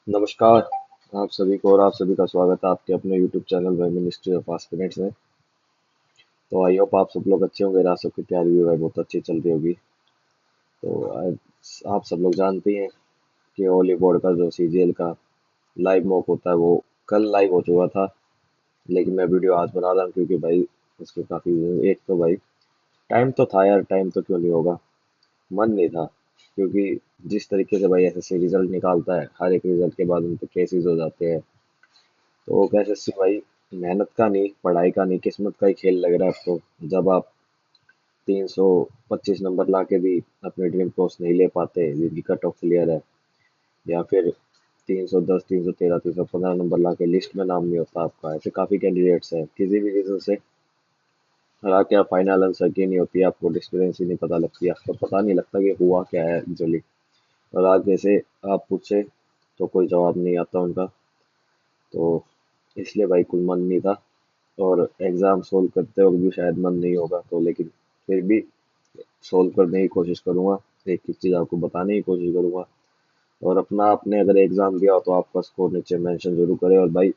नमस्कार। आप सभी को और आप सभी का स्वागत है आपके अपने YouTube channel by ministry of aspirants में। तो आई होप आप सब लोग अच्छे होंगे। आज सबकी तैयारी भी भाई बहुत अच्छी चल रही होगी। तो आज आप सब लोग जानते हैं कि होली बोर्ड का जो CGL का लाइव मॉक होता है वो कल लाइव हो चुका था। लेकिन मैं वीडियो आज बना रहा हूँ क्योंकि भाई उसके काफ़ी एक तो भाई टाइम तो था यार, टाइम तो क्यों नहीं होगा, मन नहीं था। क्योंकि जिस तरीके से भाई SSC रिजल्ट निकालता है, हर एक रिजल्ट के बाद उन पे केसेस हो जाते हैं। तो कैसे सी भाई मेहनत का नहीं, पढ़ाई का नहीं, किस्मत का ही खेल लग रहा है अब तो। जब आप 325 नंबर ला के भी अपने ड्रीम कोर्स नहीं ले पाते जिनकी कट ऑफ क्लियर है, या फिर 310 313 315 नंबर ला के लिस्ट में नाम नहीं होता आपका, ऐसे काफी कैंडिडेट्स हैं किसी भी रीजन से। हालांकि आप फाइनल आंसर की नहीं होती, आपको डिस्क्रिपेंसी ही नहीं पता लगती, आपको पता नहीं लगता कि हुआ क्या है एक्चुअली। और आगे से आप पूछे तो कोई जवाब नहीं आता उनका। तो इसलिए भाई कुछ मन नहीं था। और एग्ज़ाम सोल्व करते वक्त भी शायद मन नहीं होगा, तो लेकिन फिर भी सोल्व करने की कोशिश करूँगा। एक एक चीज़ आपको बताने की कोशिश करूँगा। और अपना आपने अगर एग्ज़ाम दिया हो तो आपका स्कोर नीचे मेंशन जरूर करें। और भाई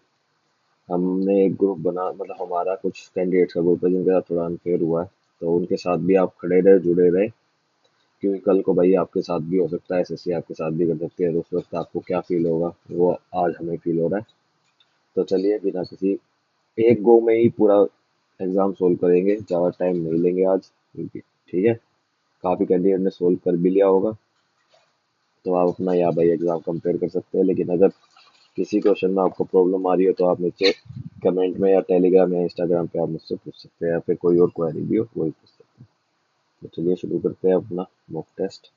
हमने एक ग्रुप बना, मतलब हमारा कुछ कैंडिडेट्स का ग्रुप है जिनके साथ थोड़ा अनफेयर हुआ है, तो उनके साथ भी आप खड़े रहे, जुड़े रहे। क्योंकि कल को भाई आपके साथ भी हो सकता है, SSC आपके साथ भी कर सकती है, तो उस वक्त आपको क्या फील होगा वो आज हमें फील हो रहा है। तो चलिए बिना किसी, एक गो में ही पूरा एग्जाम सोल्व करेंगे, ज़्यादा टाइम नहीं लेंगे आज क्योंकि ठीक है, काफ़ी कैंडिडेट ने सोल्व कर भी लिया होगा। तो आप अपना यहाँ भाई एग्जाम कंपेयर कर सकते हैं। लेकिन अगर किसी क्वेश्चन में आपको प्रॉब्लम आ रही हो तो आप नीचे कमेंट में या टेलीग्राम या इंस्टाग्राम पे आप मुझसे पूछ सकते हैं, या फिर कोई और क्वेरी भी हो वही पूछ सकते हैं। तो चलिए शुरू करते हैं अपना मॉक टेस्ट।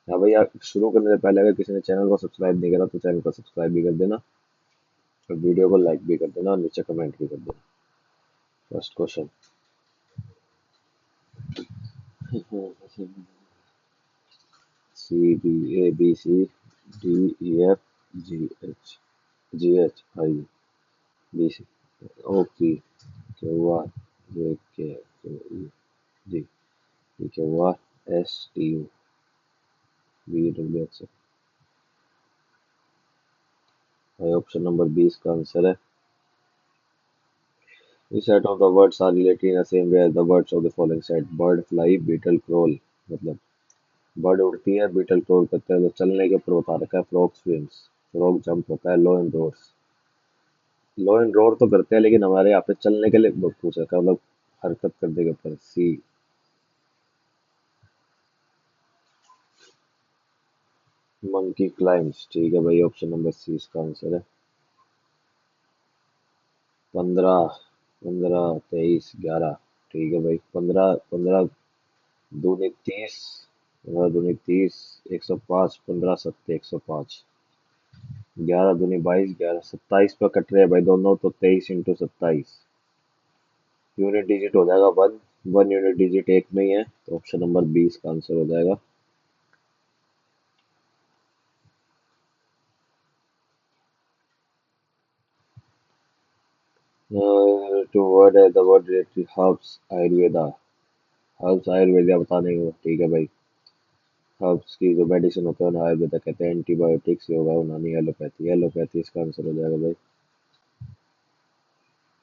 हाँ भैया, शुरू करने से पहले अगर किसी ने चैनल को सब्सक्राइब नहीं करा तो चैनल को सब्सक्राइब भी कर देना, और वीडियो को लाइक भी कर देना, और नीचे कमेंट भी कर देना। First question. CBABCDEFGHGH, I, BC, OPQRJKLMNOP, PQRSTU, VWX। भाई ऑप्शन नंबर 20 का आंसर है। Which set of the words are related in the same way as the words of the following set? Bird, fly, beetle, crawl। मतलब bird उड़ती है, beetle crawl करते हैं। तो चलने के ऊपर बता रखा है फ्रॉग स्विम्स, फ्रॉग जंप होता है, low and roars. Low and roar तो करते हैं, लेकिन हमारे यहाँ पे चलने के लिए पूछ रखा है, मतलब हरकत करने के ऊपर। सी, मंकी क्लाइम्स। ठीक है भाई, ऑप्शन नंबर सी इसका आंसर है। 15, 15, 23, 11। ठीक है भाई, 15, 15 दूनी 30, 15 दूनी 30, 105, 15 सत्ते 105, 11 दूनी 22, 11 27 पे कट रहे हैं भाई दोनों, तो 23 × 27 यूनिट डिजिट हो जाएगा 1। 1 यूनिट डिजिट एक में ही है, तो ऑप्शन नंबर 20 का आंसर हो जाएगा। टू वर्ड है the word related herbs Ayurveda. Herbs Ayurveda बताने को, ठीक है भाई। हर्ब्स की जो मेडिसिन होता है उन्हें आयुर्वेदा कहते हैं। एंटीबायोटिक्स योगा यूनानी, एलोपैथी। एलोपैथी इसका आंसर हो जाएगा भाई।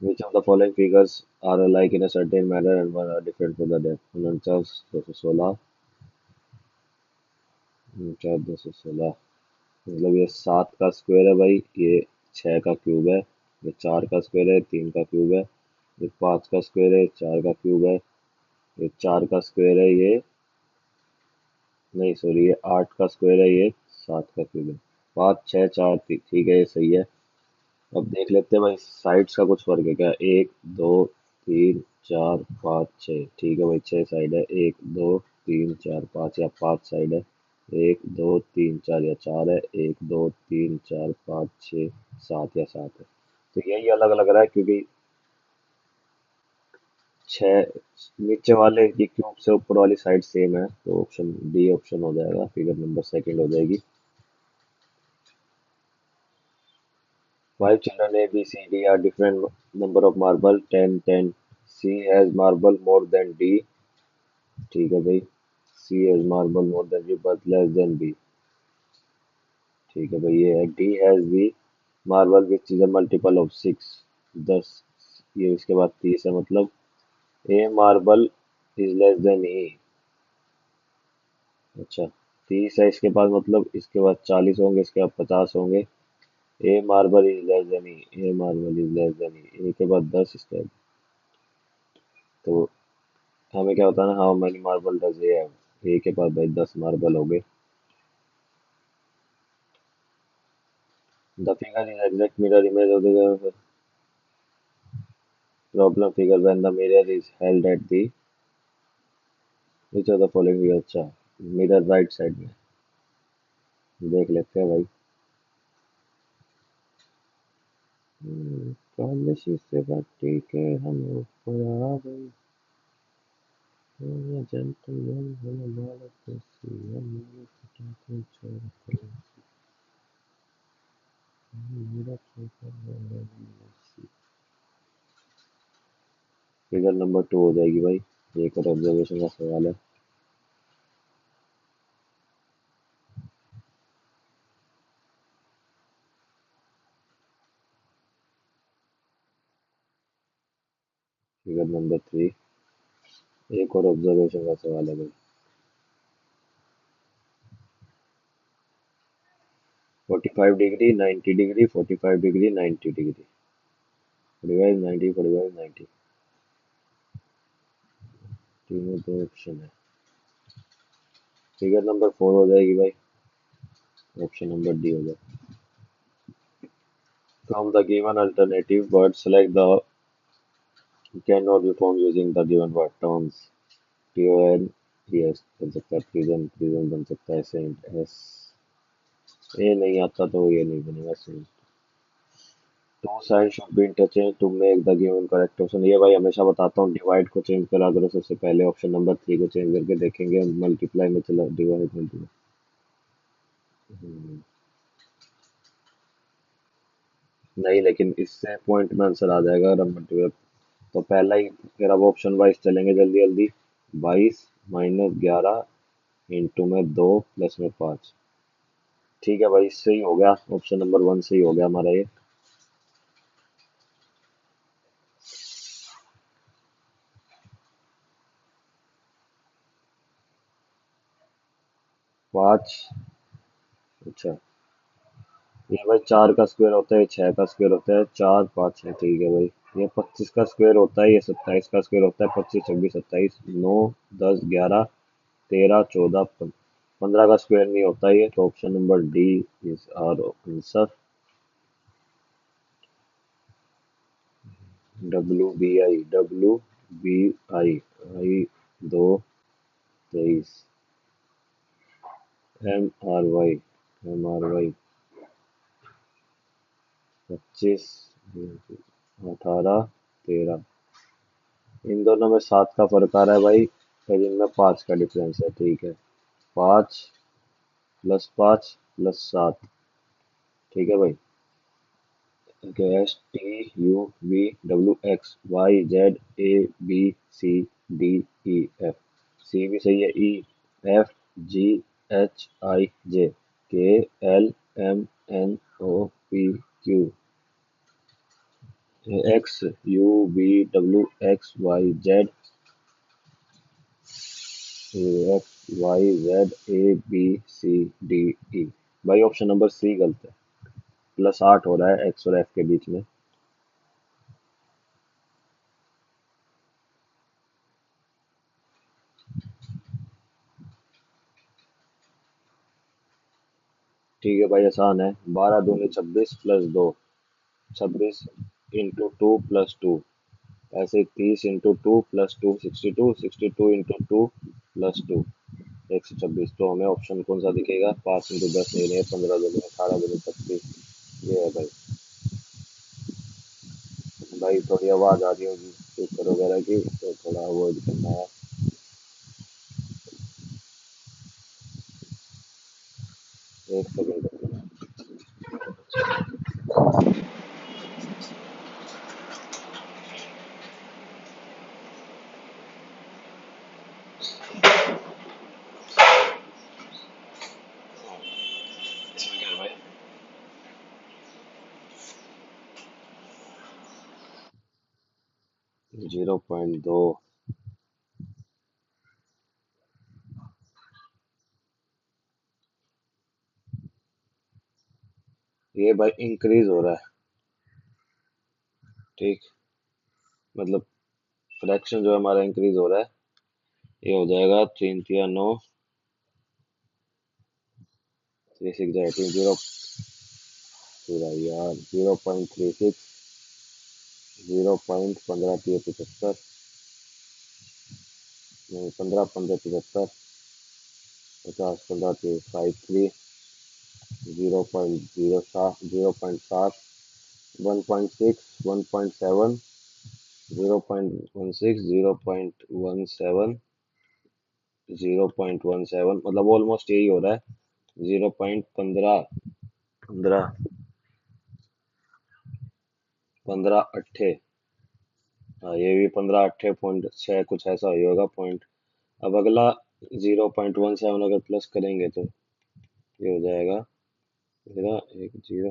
Which of the following figures are alike in a certain manner and one are different for the deaf? 49, 216, 49, 216। मतलब ये 7 का स्क्वायर है भाई, ये 6 का क्यूब है, ये 4 का स्क्वायर है, 3 का क्यूब है, ये 5 का स्क्वायर है, 4 का क्यूब है, ये 4 का स्क्वायर है, ये नहीं सॉरी, ये 8 का स्क्वायर है, ये 7 का क्यूब है। 5 6 4 ठीक है, ये सही है। अब देख लेते हैं भाई साइड्स का कुछ फर्क है क्या। 1 2 3 4 5 6। ठीक है भाई, 6 साइड है। 1 2 3 4 5, या 5 साइड है। 1 2 3 4 या 4 है। 1 2 3 4 5 6 7 या 7 है। तो यही अलग लग रहा है क्योंकि 6 नीचे वाले की क्यूब से ऊपर वाली साइड सेम है, तो ऑप्शन डी ऑप्शन हो जाएगा, फिगर नंबर सेकंड हो जाएगी। 5 children A, B, C, D are different number of marble, 10, 10. C has marble more than D. ठीक है भाई, C has marble more than D but less than B। ठीक है भाई, ये है D has the marble which is a multiple of 6, 10। ये इसके बाद 30 है, मतलब ए मार्बल इज लेस देन ई। अच्छा, 30 है इसके पास, मतलब इसके बाद 40 होंगे, इसके बाद 50 होंगे। A marble is less than E, A marble is less than E, A के बाद 10 इसके बाद। तो हमें क्या होता है ना, how many marble does A have, A के पास भाई 10 मार्बल हो गए। The figure is exact mirror image of the problem figure when the mirror is held at the which of the following. अच्छा, मिरर राइट साइड में, देख लेते हैं भाई। पहले से बात ठीक है, हम ऊपर आ गए। जेंटलमैन हम हमारा कैसी हमारे फटाफट छोड़ कर मेरा छोटा। फिगर नंबर 2 हो जाएगी भाई, एक और ऑब्जर्वेशन का सवाल है। फिगर नंबर 3, एक और ऑब्जर्वेशन का सवाल है भाई। 45 डिग्री, 90 डिग्री, 45 डिग्री, 90 डिग्री, 45 90, 45 90, तीनों दो ऑप्शन है। फिगर नंबर 4 हो जाएगी भाई, ऑप्शन नंबर डी हो जाएगा। From the given alternative word select the can not be form using the given word terms. TON, yes बन सकता है, प्रिजन, प्रिजन बन सकता है, सेंट, एस। ये नहीं आता तो ये नहीं बनेगा, सेंट। Two sides should be interchange to make the given correct option. ये भाई हमेशा बताता हूँ, डिवाइड को चेंज करा करो सबसे पहले, ऑप्शन नंबर 3 को चेंज करके देखेंगे, मल्टीप्लाई में चला डिवाइड में दिया। नहीं, लेकिन इससे पॉइंट में आंसर आ जाएगा अगर हम मल्टीप्लाई। तो पहला ही फिर अब ऑप्शन वाइज चलेंगे जल्दी जल्दी। 22 माइनस 11 इंटू में 2 प्लस में 5। ठीक है भाई, इससे ही हो गया, ऑप्शन नंबर 1 से ही हो गया हमारा ये। 5। अच्छा, ये भाई 4 का स्क्वायर होता है, 6 का स्क्वायर होता है, 4 5 है, ठीक है भाई। ये 25 का स्क्वायर होता है, ये 27 का स्क्वायर होता है, 25 26 27 9 10 11 13 14 15 का स्क्वायर नहीं होता ये, तो option number D is our answer. W B I I 2 23, M R Y 25 18 13। इन दोनों में 7 का फर्क आ रहा है भाई, और इनमें 5 का डिफरेंस है, ठीक है। 5 प्लस 5 प्लस 7, ठीक है भाई। STUVW XYZ ABCDEF, सी भी सही है, EFGHIJ KLMNOPQ, XUVWXYZ ABCDE। भाई ऑप्शन नंबर सी गलत है, +8 हो रहा है एक्स और एफ के बीच में। ठीक है भाई, आसान है। 12 दूनी 26 प्लस 2, 26 इंटू 2 प्लस 2, ऐसे 30 इंटू 2 प्लस 2 62, 62 इंटू 2 प्लस 2 126। तो हमें ऑप्शन कौन सा दिखेगा, 5 इंटू 10 नहीं है, 15 दूनी 18 दूनी 25, ये है भाई। भाई थोड़ी आवाज आ रही होगी स्पीकर वगैरह की, तो थोड़ा अवॉइड करना है। एक सेकंड। इसमें क्या है भाई, 0.2। ये भाई इंक्रीज हो रहा है। ठीक, मतलब फ्रैक्शन जो है हमारा इंक्रीज हो रहा है। ये हो जाएगा 3 3 9, 3 6 18, 0 पूरा यार 0.36, 0.15 नहीं 15 15 75, 50 15 53, 0.07, 1.6, 1.7, 0.16, 0.17, 0.17, मतलब ऑलमोस्ट यही हो रहा है। 0.15 15 15 अट्ठे। हाँ ये भी 15 अट्ठे 6 कुछ ऐसा ही होगा पॉइंट। अब अगला 0.17 अगर प्लस करेंगे तो ये हो जाएगा मेरा एक जीरो,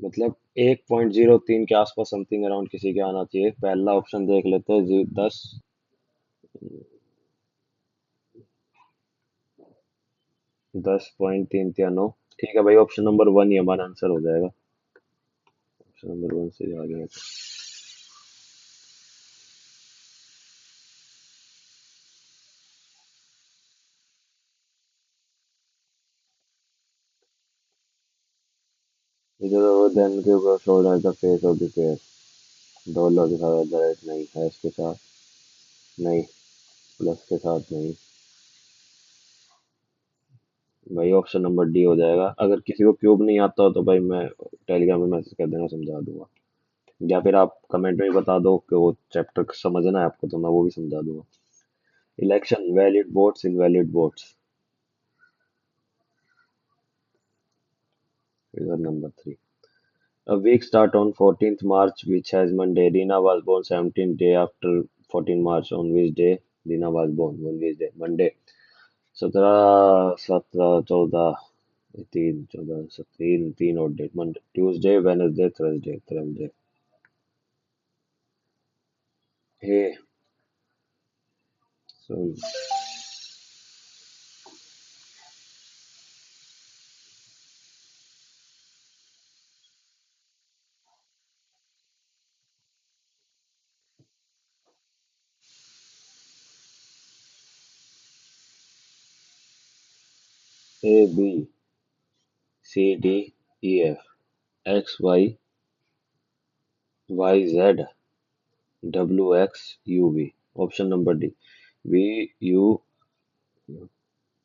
मतलब 1.03 के आसपास समथिंग अराउंड किसी के आना चाहिए। पहला ऑप्शन देख लेते हैं 10, 10.3 या 9। ठीक है भाई, ऑप्शन नंबर वन ही हमारा आंसर हो जाएगा। ऑप्शन नंबर वन से आ गया था। इधर देन के ऊपर shoulder the face of the fair, dollar के साथ द रेट नहीं है, इसके साथ नहीं, प्लस के साथ नहीं। भाई ऑप्शन नंबर डी हो जाएगा। अगर किसी को क्यूब नहीं आता हो तो भाई मैं टेलीग्राम में मैसेज कर देना, समझा दूंगा। या फिर आप कमेंट में ही बता दो कि वो चैप्टर समझना है आपको तो मैं वो भी समझा दूंगा। Election valid votes invalid votes, figure number three. A week start on 14th March, which has Monday. Dina was born 17th day after 14 March. On which day Dina was born? On which day? Monday. 17 17 14 3 14 तीन तीन और date Monday Tuesday Wednesday Thursday Thursday. हे सुन, A B C D E F X Y Y Z W X U V. Option number D V U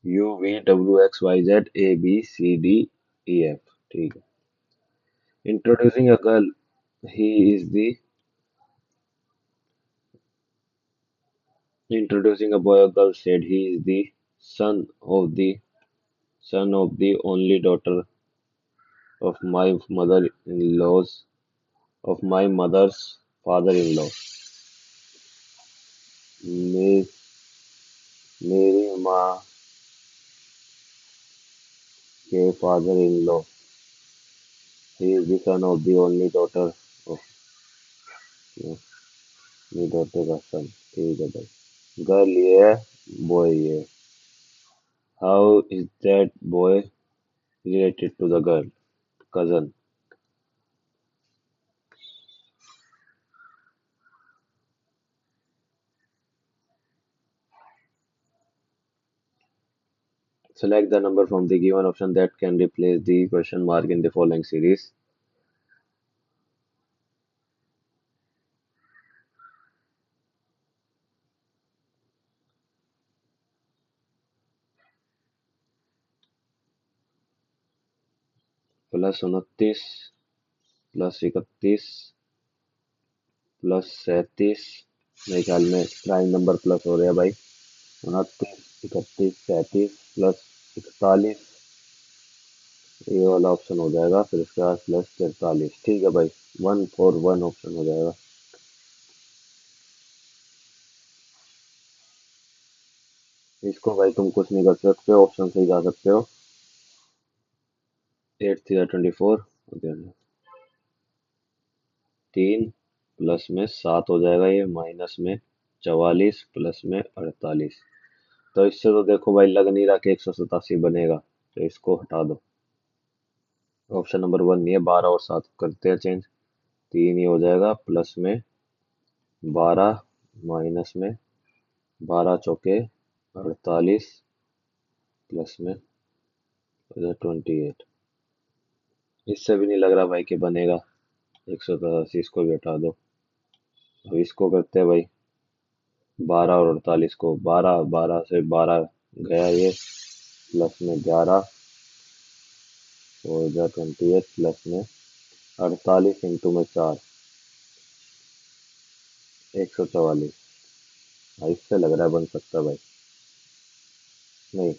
U V W X Y Z A B C D E F. ठीक है। Introducing a girl, he is the introducing a boy or girl said he is the son of the son of the only daughter of my mother-in-law's of my mother's father-in-law। मे, मेरी माँ के father-in-law, he is the son of the only daughter of मेरी daughter का son। ठीक है भाई, girl ये है, बॉय ये है। How is that boy related to the girl? Cousin. Select the number from the given option that can replace the question mark in the following series. +29, +31, +37। मेरे ख्याल में प्राइम नंबर प्लस हो रहे हैं भाई। 29, 31, 37 +41, ये वाला ऑप्शन हो जाएगा। फिर उसके बाद +43। ठीक है भाई, 141 ऑप्शन हो जाएगा। इसको भाई तुम कुछ नहीं कर सकते, ऑप्शन से ही जा सकते हो। 8 3 24, तीन प्लस में 7 हो जाएगा, ये माइनस में 44, प्लस में 48। तो इससे तो देखो भाई लग नहीं रहा कि 187 बनेगा, तो इसको हटा दो। ऑप्शन नंबर वन नहीं है, 12 और 7 करते हैं चेंज। 3 ही हो जाएगा, प्लस में 12, माइनस में 12 चौके 48, प्लस में 28। इससे भी नहीं लग रहा भाई कि बनेगा 187, इसको भी हटा दो। अब इसको करते हैं भाई 12 और 48 को, 12 12 से 12 गया ये, प्लस में 11 हो गया 28, प्लस में 48 इंटू में 4, 144। हाँ, इससे लग रहा है बन सकता है भाई। नहीं,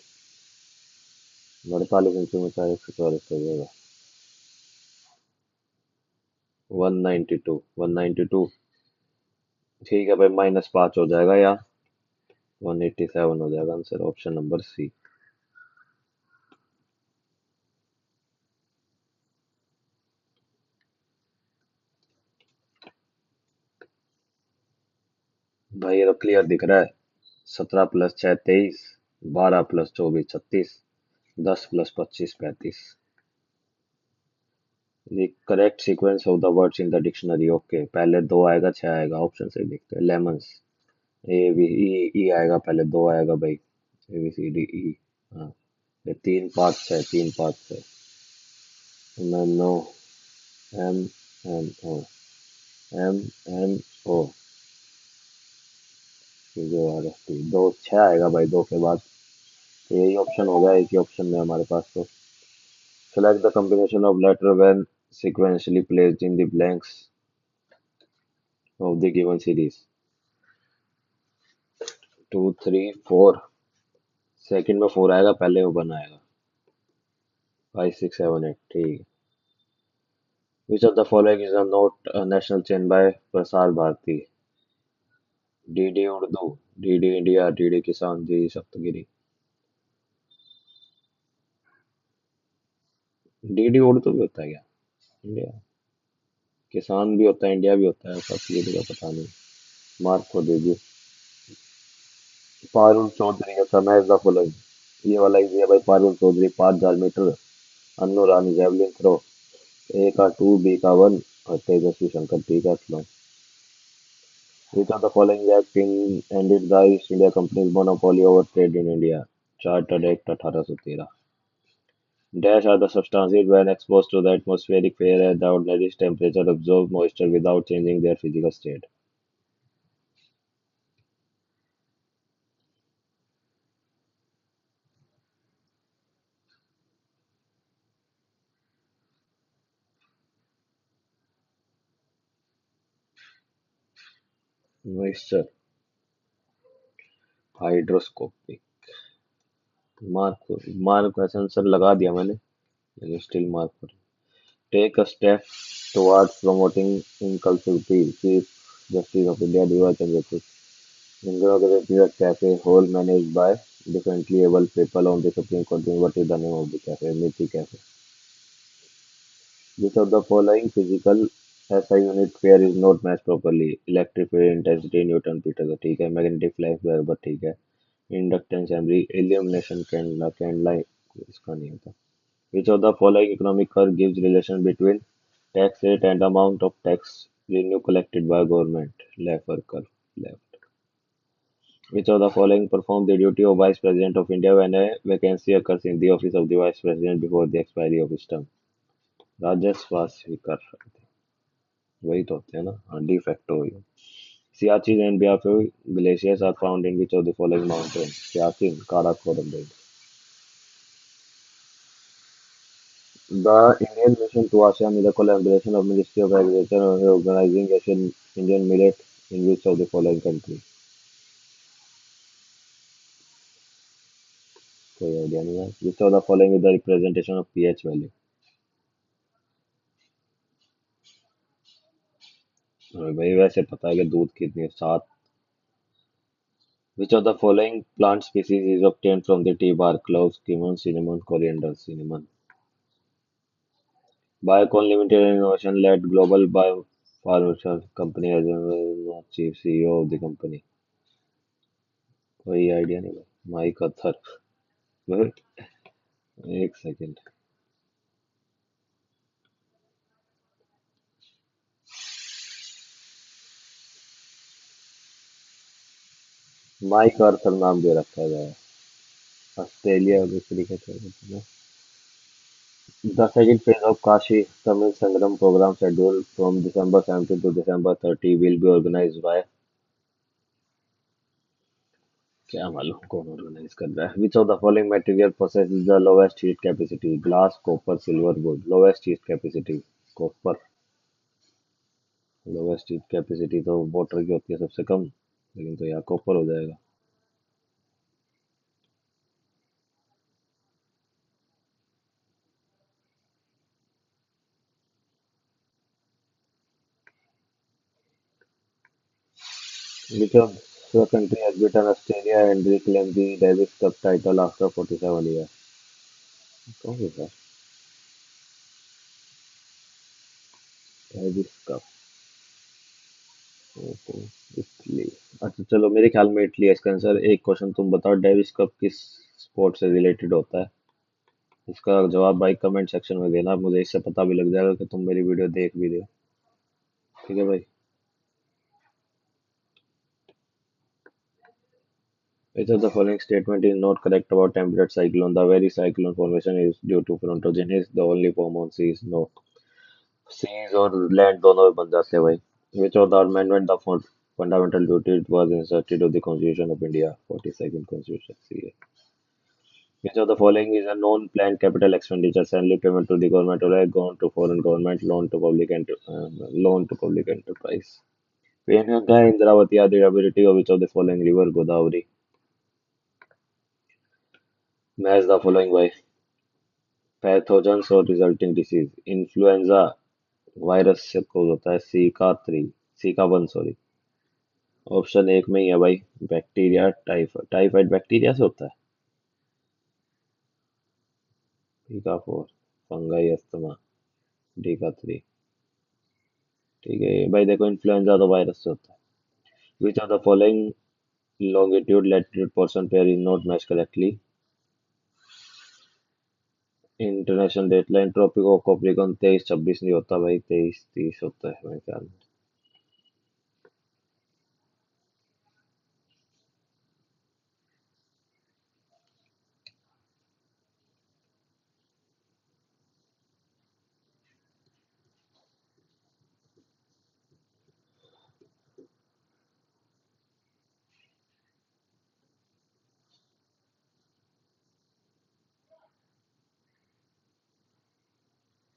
48 इंटू में 4, 144 हो जाएगा 192, 192। ठीक है भाई, -5 हो जाएगा या 187 हो जाएगा। Answer option number C. भाई ये तो क्लियर दिख रहा है। 17 plus 6 23, 12 plus 24 36, 10 plus 25 35। The correct sequence of the words in the dictionary. Okay, पहले दो आएगा, छह आएगा। ऑप्शन से देखते हैं। लेमन्स, ए बी ई, ई आएगा पहले, दो आएगा भाई। A B C D E. हाँ, ये तीन पार्ट्स है, तीन पार्ट्स है। No, M N O, M N O, जो आ रहा दो, छह आएगा भाई दो के बाद। तो यही ऑप्शन होगा, एक ही ऑप्शन में हमारे पास तो। Select the combination of letter when sequentially placed in the blanks of the given series. 2 3 4, second में 4 आएगा, पहले वो 1 आएगा। 5 6 7 8, ठीक है। Which of the following is not a national chain by Prasar Bharati? DD Urdu, DD India, DD Kisan, DD Saptagiri. DD Urdu भी होता है क्या? इंडिया किसान भी होता है, इंडिया भी होता है, सप्तगिरी का पता नहीं। मार्क को दीजिए। पारुल चौधरी का मैच द फॉलोइंग। ये वाला इजी है भाई। पारुल चौधरी 5,000 मीटर, अन्नू रानी जेवलिन थ्रो। ए का 2, बी का 1 और तेजस्वी शंकर डी का slow. Which of the following act in ended the East India Company's monopoly over trade in India? Chartered Act 1813। Dash are the substances when exposed to the atmospheric air at the ordinary temperature absorb moisture without changing their physical state. Moisture, hydroscopic. Mark, mark वैसे answer लगा दिया मैंने, लेकिन still mark पर। Take a step towards promoting inclusivity. Chief Justice of India D.Y. Chandrachud inaugurated a cafe hall managed by differently able people on the Supreme Court. What is the name of the cafe? Miti Cafe. Which of the following physical SI unit pair is not matched properly? Electric field intensity Newton Peters, ठीक है। Magnetic flux Weber, ठीक है। Inductance Emery, illumination Candela, इसका नहीं होता। Which of the following economic curve gives relation between tax rate and amount of tax revenue collected by government? Laffer curve, left. Which of the following perform the duty of Vice President of India when a vacancy occurs in the office of the Vice President before the expiry of his term? राजस्व स्वीकार, वही तो होते हैं ना। हाँ, de facto हुई। Siachen and Biafo glaciers are found in which of the following mountain? Siachen, Karakoram range. The Indian mission to ASEAN is a collaboration of Ministry of Agriculture and Organizing Asian Indian Millet in which of the following country? कोई idea नहीं है। Which of the following is the representation of pH value? हमें भाई वैसे पता है कि दूध कितनी है, 7। Which of the following plant species is obtained from the tea bark? Cloves, cumin, cinnamon, coriander, cinnamon. Biocon Limited, an innovation-led global Pharmaceutical company as a chief CEO of the company. कोई idea नहीं भाई। Mic Athar. Wait, एक second. Mic अर्थर नाम दे रखा है। Australia में cricket है। The second phase of Kashi Tamil Sangram program scheduled from December 17 to December 30 will be organized by क्या मालूम कौन ऑर्गेनाइज कर रहा है। Which of the following material possesses the lowest heat capacity? Glass, copper, silver, wood. Lowest heat capacity copper। Lowest heat capacity तो water की होती है सबसे कम, लेकिन तो यहाँ कॉपर हो जाएगा। Which of the country has beaten Australia and reclaimed the Davis Cup title after 47 years? कौन सी था? Davis cup. ओहो, इटली। अच्छा चलो, मेरे ख्याल में इटली है इसका आंसर। एक क्वेश्चन तुम बताओ, डेविस कप किस स्पोर्ट से रिलेटेड होता है? इसका जवाब भाई कमेंट सेक्शन में देना, मुझे इससे पता भी लग जाएगा कि तुम मेरी वीडियो देख भी रहे हो। ठीक है भाई। Which of the following statement is not correct about temperate cyclone? The very cyclone formation is due to frontogenesis. The only form on sea is no। Seas और लैंड दोनों में बन जाते हैं भाई। Which of the amendment the fundamental duty was inserted to the Constitution of India? 42nd Constitution CA। Which of the following is a non-planned capital expenditure? Salary payment to the government or gone to foreign government, loan to public enterprise। Penanga, Indravati are the tributary of which of the following river? Godavari। Match the following by pathogens or resulting disease। Influenza virus से कोज होता है। Caeca 1 sorry. Option एक में ही है भाई। Bacteria typhoid, typhoid bacteria से होता है। सीका 4। Fungi asthma. डी का 3। ठीक है भाई, देखो इन्फ्लुएंजा तो वायरस से होता है। Which of the following longitude latitude portion pair is not matched correctly? International dateline Tropic of Capricorn 23-26 नहीं होता भाई, 23-30 होता है मेरे ख्याल में।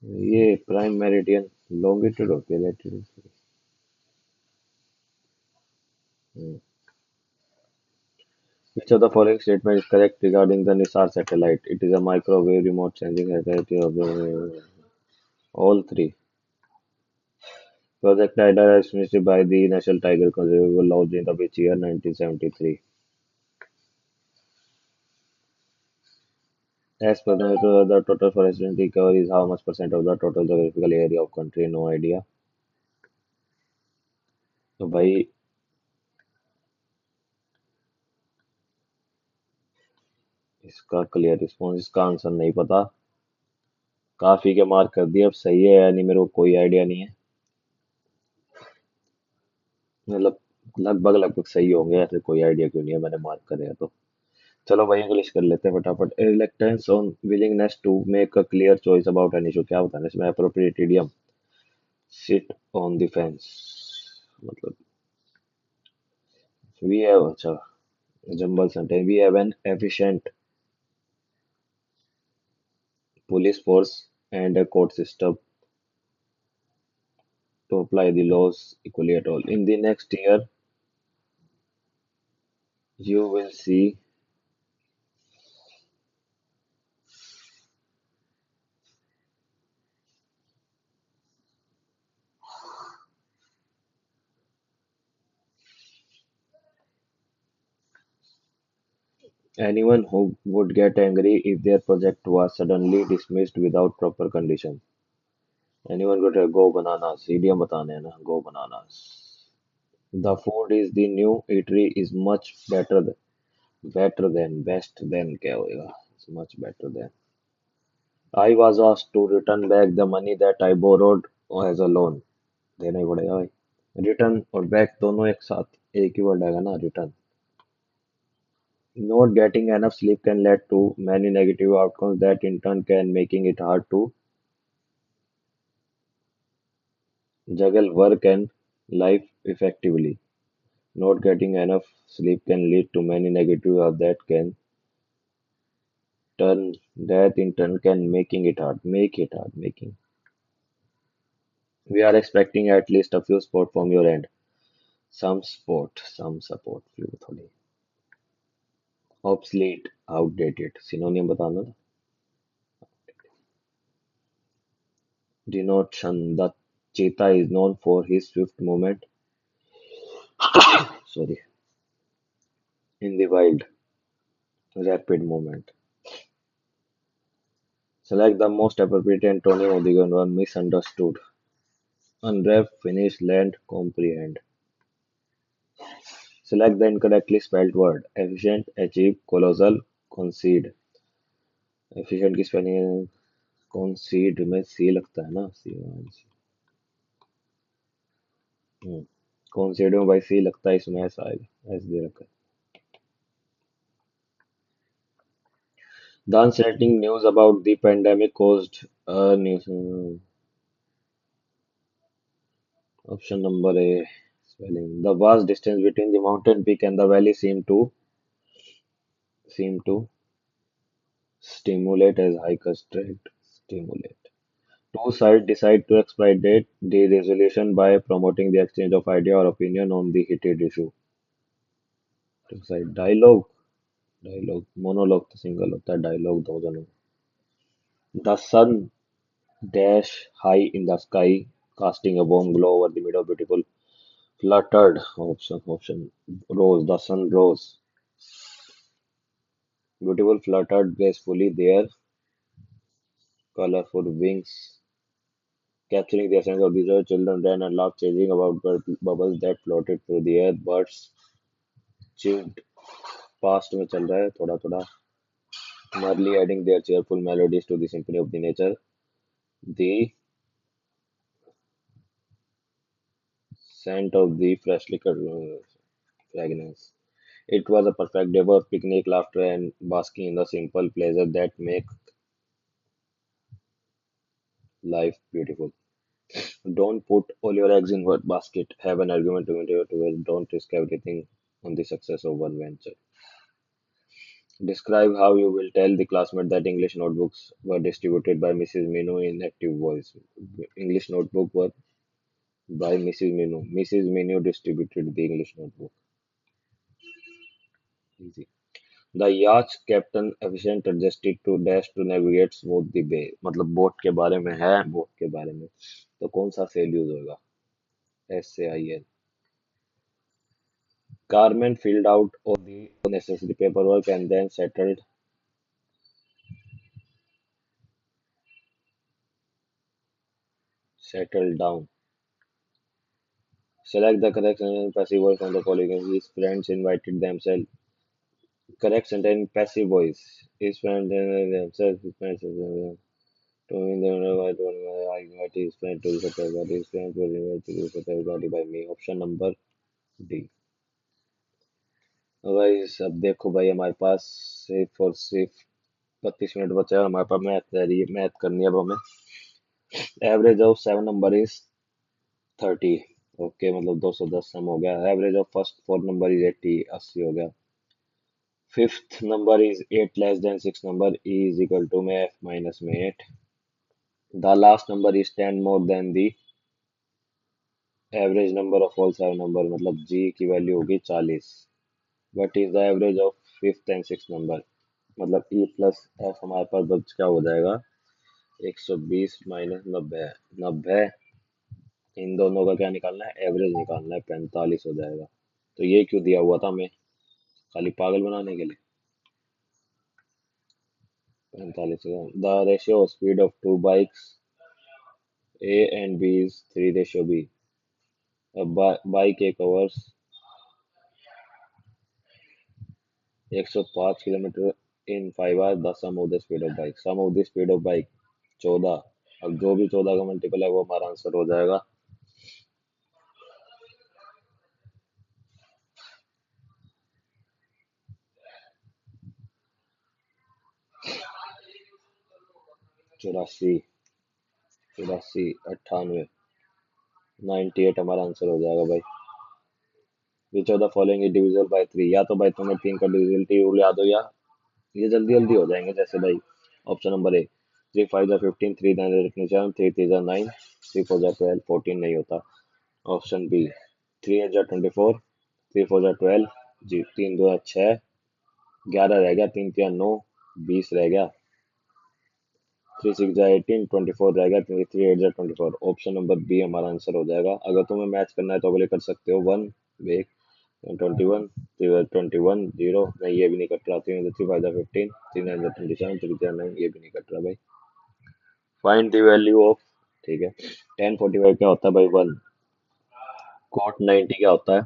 ये प्राइम मेरिडियन लॉन्गिट्यूड होती है, latitude. Which of the following statement is correct regarding the Nisar satellite? It is a microwave remote sensing satellite of the all three. Project Ida is administered by the National Tiger Conservation Lodge in the which year? 1973. As per the total forest density cover is how much percent of the total geographical area of country? No idea। तो भाई इसका clear response, इसका answer नहीं पता। काफी के mark कर दिए, अब सही है या नहीं मेरे को कोई आइडिया नहीं है। मतलब लगभग लगभग सही होंगे, ऐसे कोई आइडिया क्यों नहीं है, मैंने मार्क करे हैं तो। चलो भाई इंग्लिश कर लेते हैं फटाफट। Reluctance unwillingness to make a clear choice about an issue, क्या बताना इसमें? Appropriate idiom sit on the fence. मतलब वी हैव, अच्छा jumble sentence. We have an efficient police force and a court system to apply the laws equally at all. In the next year, you will see anyone who would get angry if their project was suddenly dismissed without proper conditions। Anyone got a go bananas? Idiom बताने हैं ना, go bananas. The food is the new eatery is much better than best than क्या होएगा? It's much better than. I was asked to return back the money that I borrowed as a loan. देना ही पड़ेगा भाई. Return और back दोनों एक साथ एक ही वर्ड आएगा ना, return. Not getting enough sleep can lead to many negative outcomes that in turn can making it hard to juggle work and life effectively. Not getting enough sleep can lead to many negative that can turn that in turn can making it hard. Make it hard. Making. We are expecting at least a few support from your end. Some support. Few थोड़ी. Obsolete, outdated. Synonym बताना. Denotation. The cheetah is known for his swift movement. Sorry. In the wild, rapid movement. Select the most appropriate antonym of the given one. Misunderstood. Unwrap, finish, land, comprehend. Select the incorrectly spelled word. Efficient, achieve, colossal, concede. Efficient की spelling concede में सी लगता है ना, सी. concede में भाई सी लगता है, इसमें ऐसा आएगा, ऐसे दे रखा है. The unsettling news about the pandemic caused a news. Option number A, spelling. The vast distance between the mountain peak and the valley seem to stimulate as hikers trekked. Stimulate. Two sides decide to exploit the resolution by promoting the exchange of idea or opinion on the heated issue. Two side dialogue, monologue तो single होता है, dialogue दो जने. The sun dash high in the sky, casting a warm glow over the meadow. Beautiful fluttered option rose. The sun rose. Beautiful fluttered gracefully their colorful wings, capturing the essence of the joy. Children ran and laughed, chasing about bubbles that floated through the air. Birds chirped. Past में चल रहा है थोड़ा थोड़ा. Merrily adding their cheerful melodies to the symphony of the nature. The scent of the freshly cut fragrance. It was a perfect day for picnic, laughter, and basking in the simple pleasure that make life beautiful. Don't put all your eggs in one basket. Have an argument to motivate to. Don't risk everything on the success of one venture. Describe how you will tell the classmate that English notebooks were distributed by Mrs. Minu in active voice. English notebook were by Mrs. Minu. Mrs. Minu distributed the English notebook. Easy. The yacht captain efficient adjusted to dash to navigate smooth the bay. मतलब boat के बारे में है, boat के बारे में. तो कौन सा सेल यूज होगा? SAIL. Carmen filled out all the necessary paperwork and then settled down. Select the correct sentence in passive voice from the following. His friends invited themselves. Correct sentence in passive voice. His friends themselves. His friends to me, I invite his friend to the surprise party. His friends were invited to the surprise party by me. Option number D. भाई अब देखो भाई, हमारे पास सिर्फ 32 minute बचा है. हमारे पास math करनी है अब हमें. Average of 7 number is 30. Okay, मतलब 210 सम हो गया. Average of first 4 number is 80. 80 हो गया. Fifth number is 8 less than 6 number is equal to में f माइनस में 8. The last number is 10 more than the average number of all 7 number, मतलब g की value होगी 40. What is the average of fifth and six number, मतलब e plus f हमारे पास बच क्या हो जाएगा? 120 माइनस 90. 90, इन दोनों का क्या निकालना है? एवरेज निकालना है. 45 हो जाएगा. तो ये क्यों दिया हुआ था हमें? खाली पागल बनाने के लिए. 45. The ratio speed of two bikes A and B is 3 ratio B. A bike A covers 105 kilometre in 5 hours. The sum of the speed of bike. Sum of the speed of bike 14. अब जो भी 14 का multiple है वो हमारा answer हो जाएगा। 84, 84, 98, 98 हमारा आंसर हो जाएगा भाई। Which of the following is divisible by 3? या तो भाई तुम्हें 3 का डिविजिबिलिटी रूल याद हो, या ये जल्दी जल्दी हो जाएंगे। जैसे भाई ऑप्शन नंबर ए, 3 5 जा 15, 3 9 जा 3 3 जा 9, 3 4 जा 12, 14 नहीं होता। ऑप्शन बी, 3 8 जा 24, 3 4 जा 12, जी 3 2 6, 11 रह गया, 3 3 9, 20 रह गया, 3 6 जा 18, 24 रह गया, 3 8 जा 24। ऑप्शन नंबर बी हमारा आंसर हो जाएगा। अगर तुम्हें मैच करना है तो अगले कर सकते हो। 1 एक 21, 21 जीरो, नहीं ये भी नहीं कट रहा। 3 3 5 15, 3 9 27, 3 9 ये भी नहीं कट रहा भाई। फाइंड द वैल्यू ऑफ, ठीक है, 1045 क्या होता है भाई? 1। कॉट 90 क्या होता है?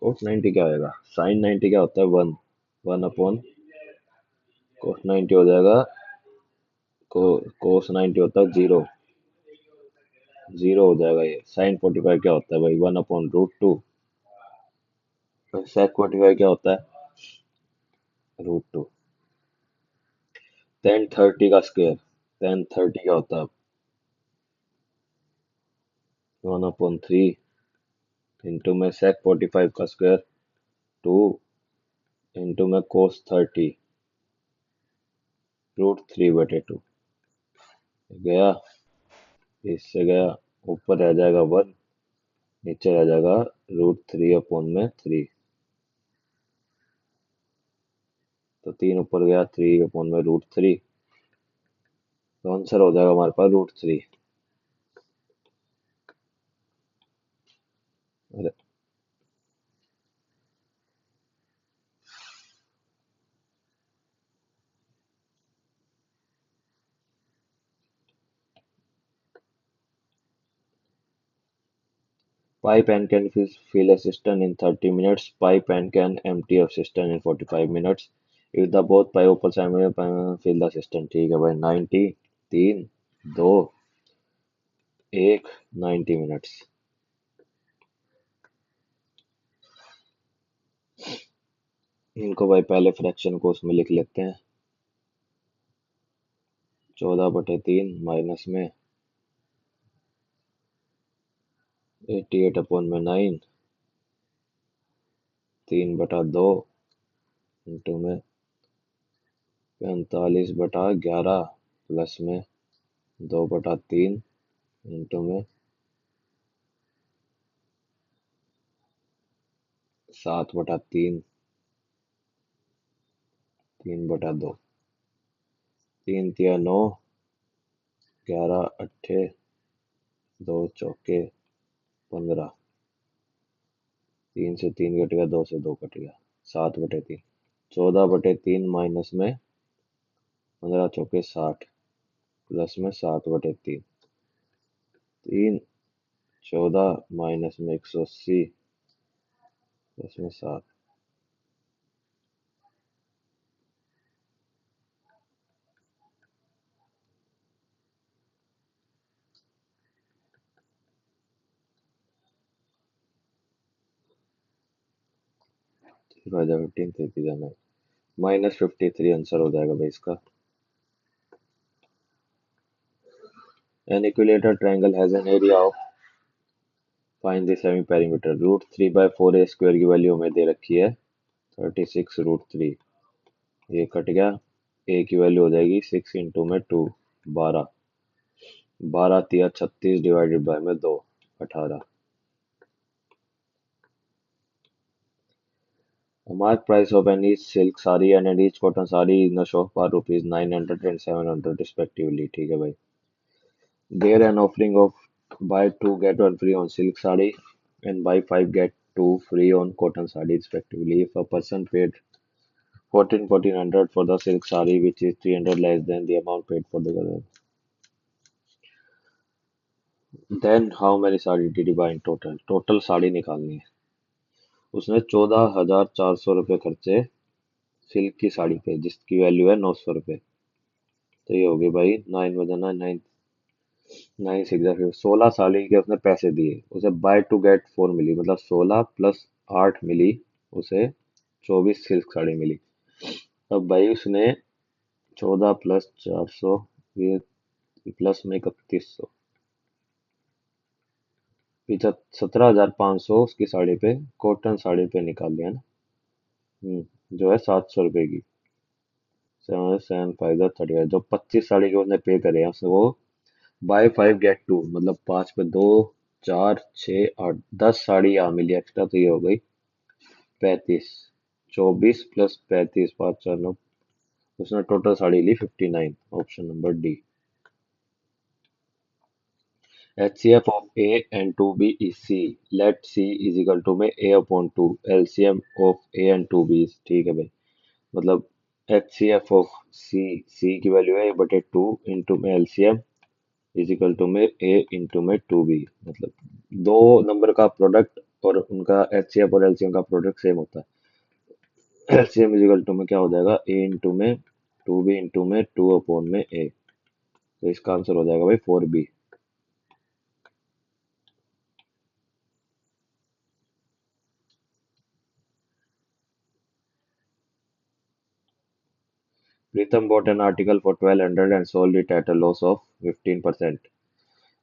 कॉट 90 क्या होएगा? साइन 90 क्या होता है? 1। 1 अपॉन कॉस 90 हो जाएगा। कोस 90 होता है 0, 0 हो जाएगा ये। साइन 45 क्या होता है भाई? 1 अपॉन √2। सेक 45 क्या होता है? √2। टेन 30 का स्क्वायर, टेन 30 क्या होता है? 1/3 इंटू में सेक 45 का स्क्वायर 2 इंटू में कोस 30 √3/2 गया। इससे गया, ऊपर रह जाएगा 1, नीचे रह जाएगा √3/3। तो 3 ऊपर गया, 3/√3, तो आंसर हो जाएगा हमारे पास √3। अरे 5 and can fill a cistern in 30 minutes. 5 and can empty a cistern in 45 minutes. If the both pipe open simultaneously fill the cistern। ठीक है भाई। 90, 3, 2, 1, 90 मिनट्स। इनको भाई पहले फ्रैक्शन को उसमें लिख लेते हैं। 14/3 माइनस में 88/9, 3/2 इंटू में 45/11 प्लस में 2/3 इंटू में 7/3, 3/2, 3 तिया 9, 11 अट्ठे, 2 चौके 15, 3 से 3 कट गया, 2 से 2 कट गया, 7/3। 14/3 माइनस में 15 चौके 60 प्लस में 7/3, 3 14 माइनस में 180 प्लस में 7। -53 आंसर हो जाएगा भाई इसका। An equilateral triangle has an area of, find the semi perimeter. √3/4 A square की वैल्यू हमें दे रखी है 36 √3। ये कट गया, ए की वैल्यू हो जाएगी 6 इंटू में 2, 12, 12 तिया 36 डिवाइडेड बाय में 2, 18। Mark price of an each silk saree and an each cotton saree in the shop are rupees 900 and 700 respectively। ठीक है भाई। There an offering of buy two get one free on silk sari, and buy five get two free on cotton sari respectively. If a person paid 1400 for the silk sari, which is 300 less than the amount paid for the other, then how many sari did he buy in total? Total sari निकालनी है। उसने 14,400 रुपये खर्चे silk की साड़ी पे, जिसकी value है 900 रुपये। तो ये हो गई भाई, 9 16 साड़ी के उसने पैसे दिए, उसे बाय टू गेट 4 मिली, मतलब 16 + 8 मिली उसे, 24 सिल्क साड़ी मिली। अब भाई उसने 14 + 400, ये प्लस में 3100, 17,500 उसकी साड़ी पे, कॉटन साड़ी पे निकाल लिया ना। जो है 700 रुपये की। 7 7 5 35, जो 25 साड़ी के उसने पे करे हैं उसने, वो बाय फाइव गेट टू, मतलब 5 पे 2, 4 6 8 10 साड़ी यहाँ मिली एक्स्ट्रा, तो ये हो गई 35। 24 + 35, 5 4 9, उसने टोटल साड़ी ली 59। Option number D. HCF of A and 2B is C. Let C is equal to में A/2, LCM of A and 2B is, ठीक है भाई। मतलब HCF of C की वैल्यू है A/2 इंटू में LCM इज इक्वल टू में A into में 2B। मतलब दो नंबर का प्रोडक्ट और उनका HCF और LCM का प्रोडक्ट सेम होता है। LCM इज इक्वल टू में क्या हो जाएगा, A इंटू में 2B इंटू में 2/A। तो इसका आंसर हो जाएगा भाई 4B। Pritham bought an article for 1200 and sold it at a loss of 15%.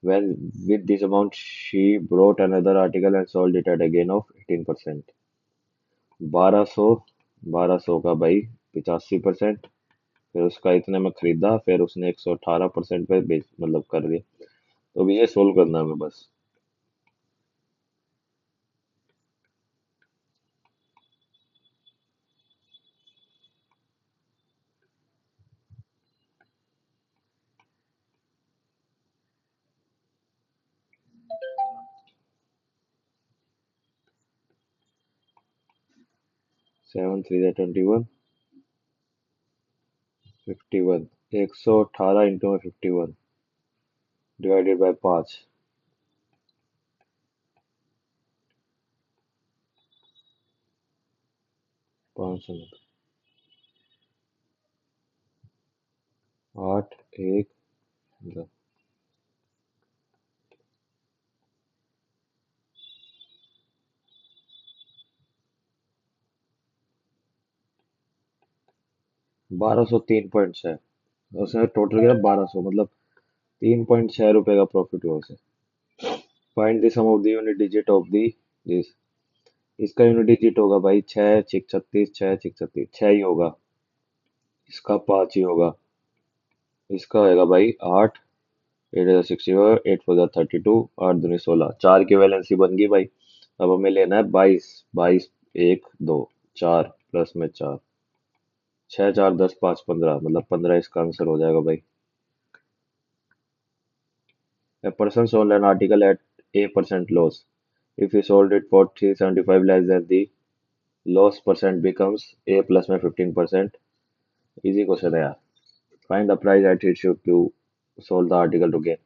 When with this amount she bought another article and sold it at a gain of 18%. 1200, 1200 का भाई 85%, फिर उसका इतने में खरीदा, फिर उसने 118% पे बेच, मतलब कर दिया। तो अभी ये सोल्व करना है हमें बस। 7 3 21, 51, 118 इंटू में 51 डिवाइडेड बाय 5, 500, 8 1, मतलब 1203.6। उसने टोटल किया 1200, मतलब 3.6 रुपए का प्रॉफिट हुआ उसे। Find the sum of the unit digit of the this. इसका यूनिट डिजिट होगा भाई 6 6 36, 6 6 36, 6 ही होगा। इसका 5 ही होगा। इसका होगा भाई 8, 8 64, 8 4 32, 8 दूनी 16, 4 की वैलेंसी बन गई भाई। अब हमें लेना है 22, 22 1 2 4 प्लस में 4, 6 4 10 5 15, मतलब 15 इसका आंसर हो जाएगा भाई। A person sold an article at A% loss. If he sold it for 375 less than the loss percent becomes A plus में 15%। इजी क्वेश्चन है यार। Find the price at it should to sold the article to gain.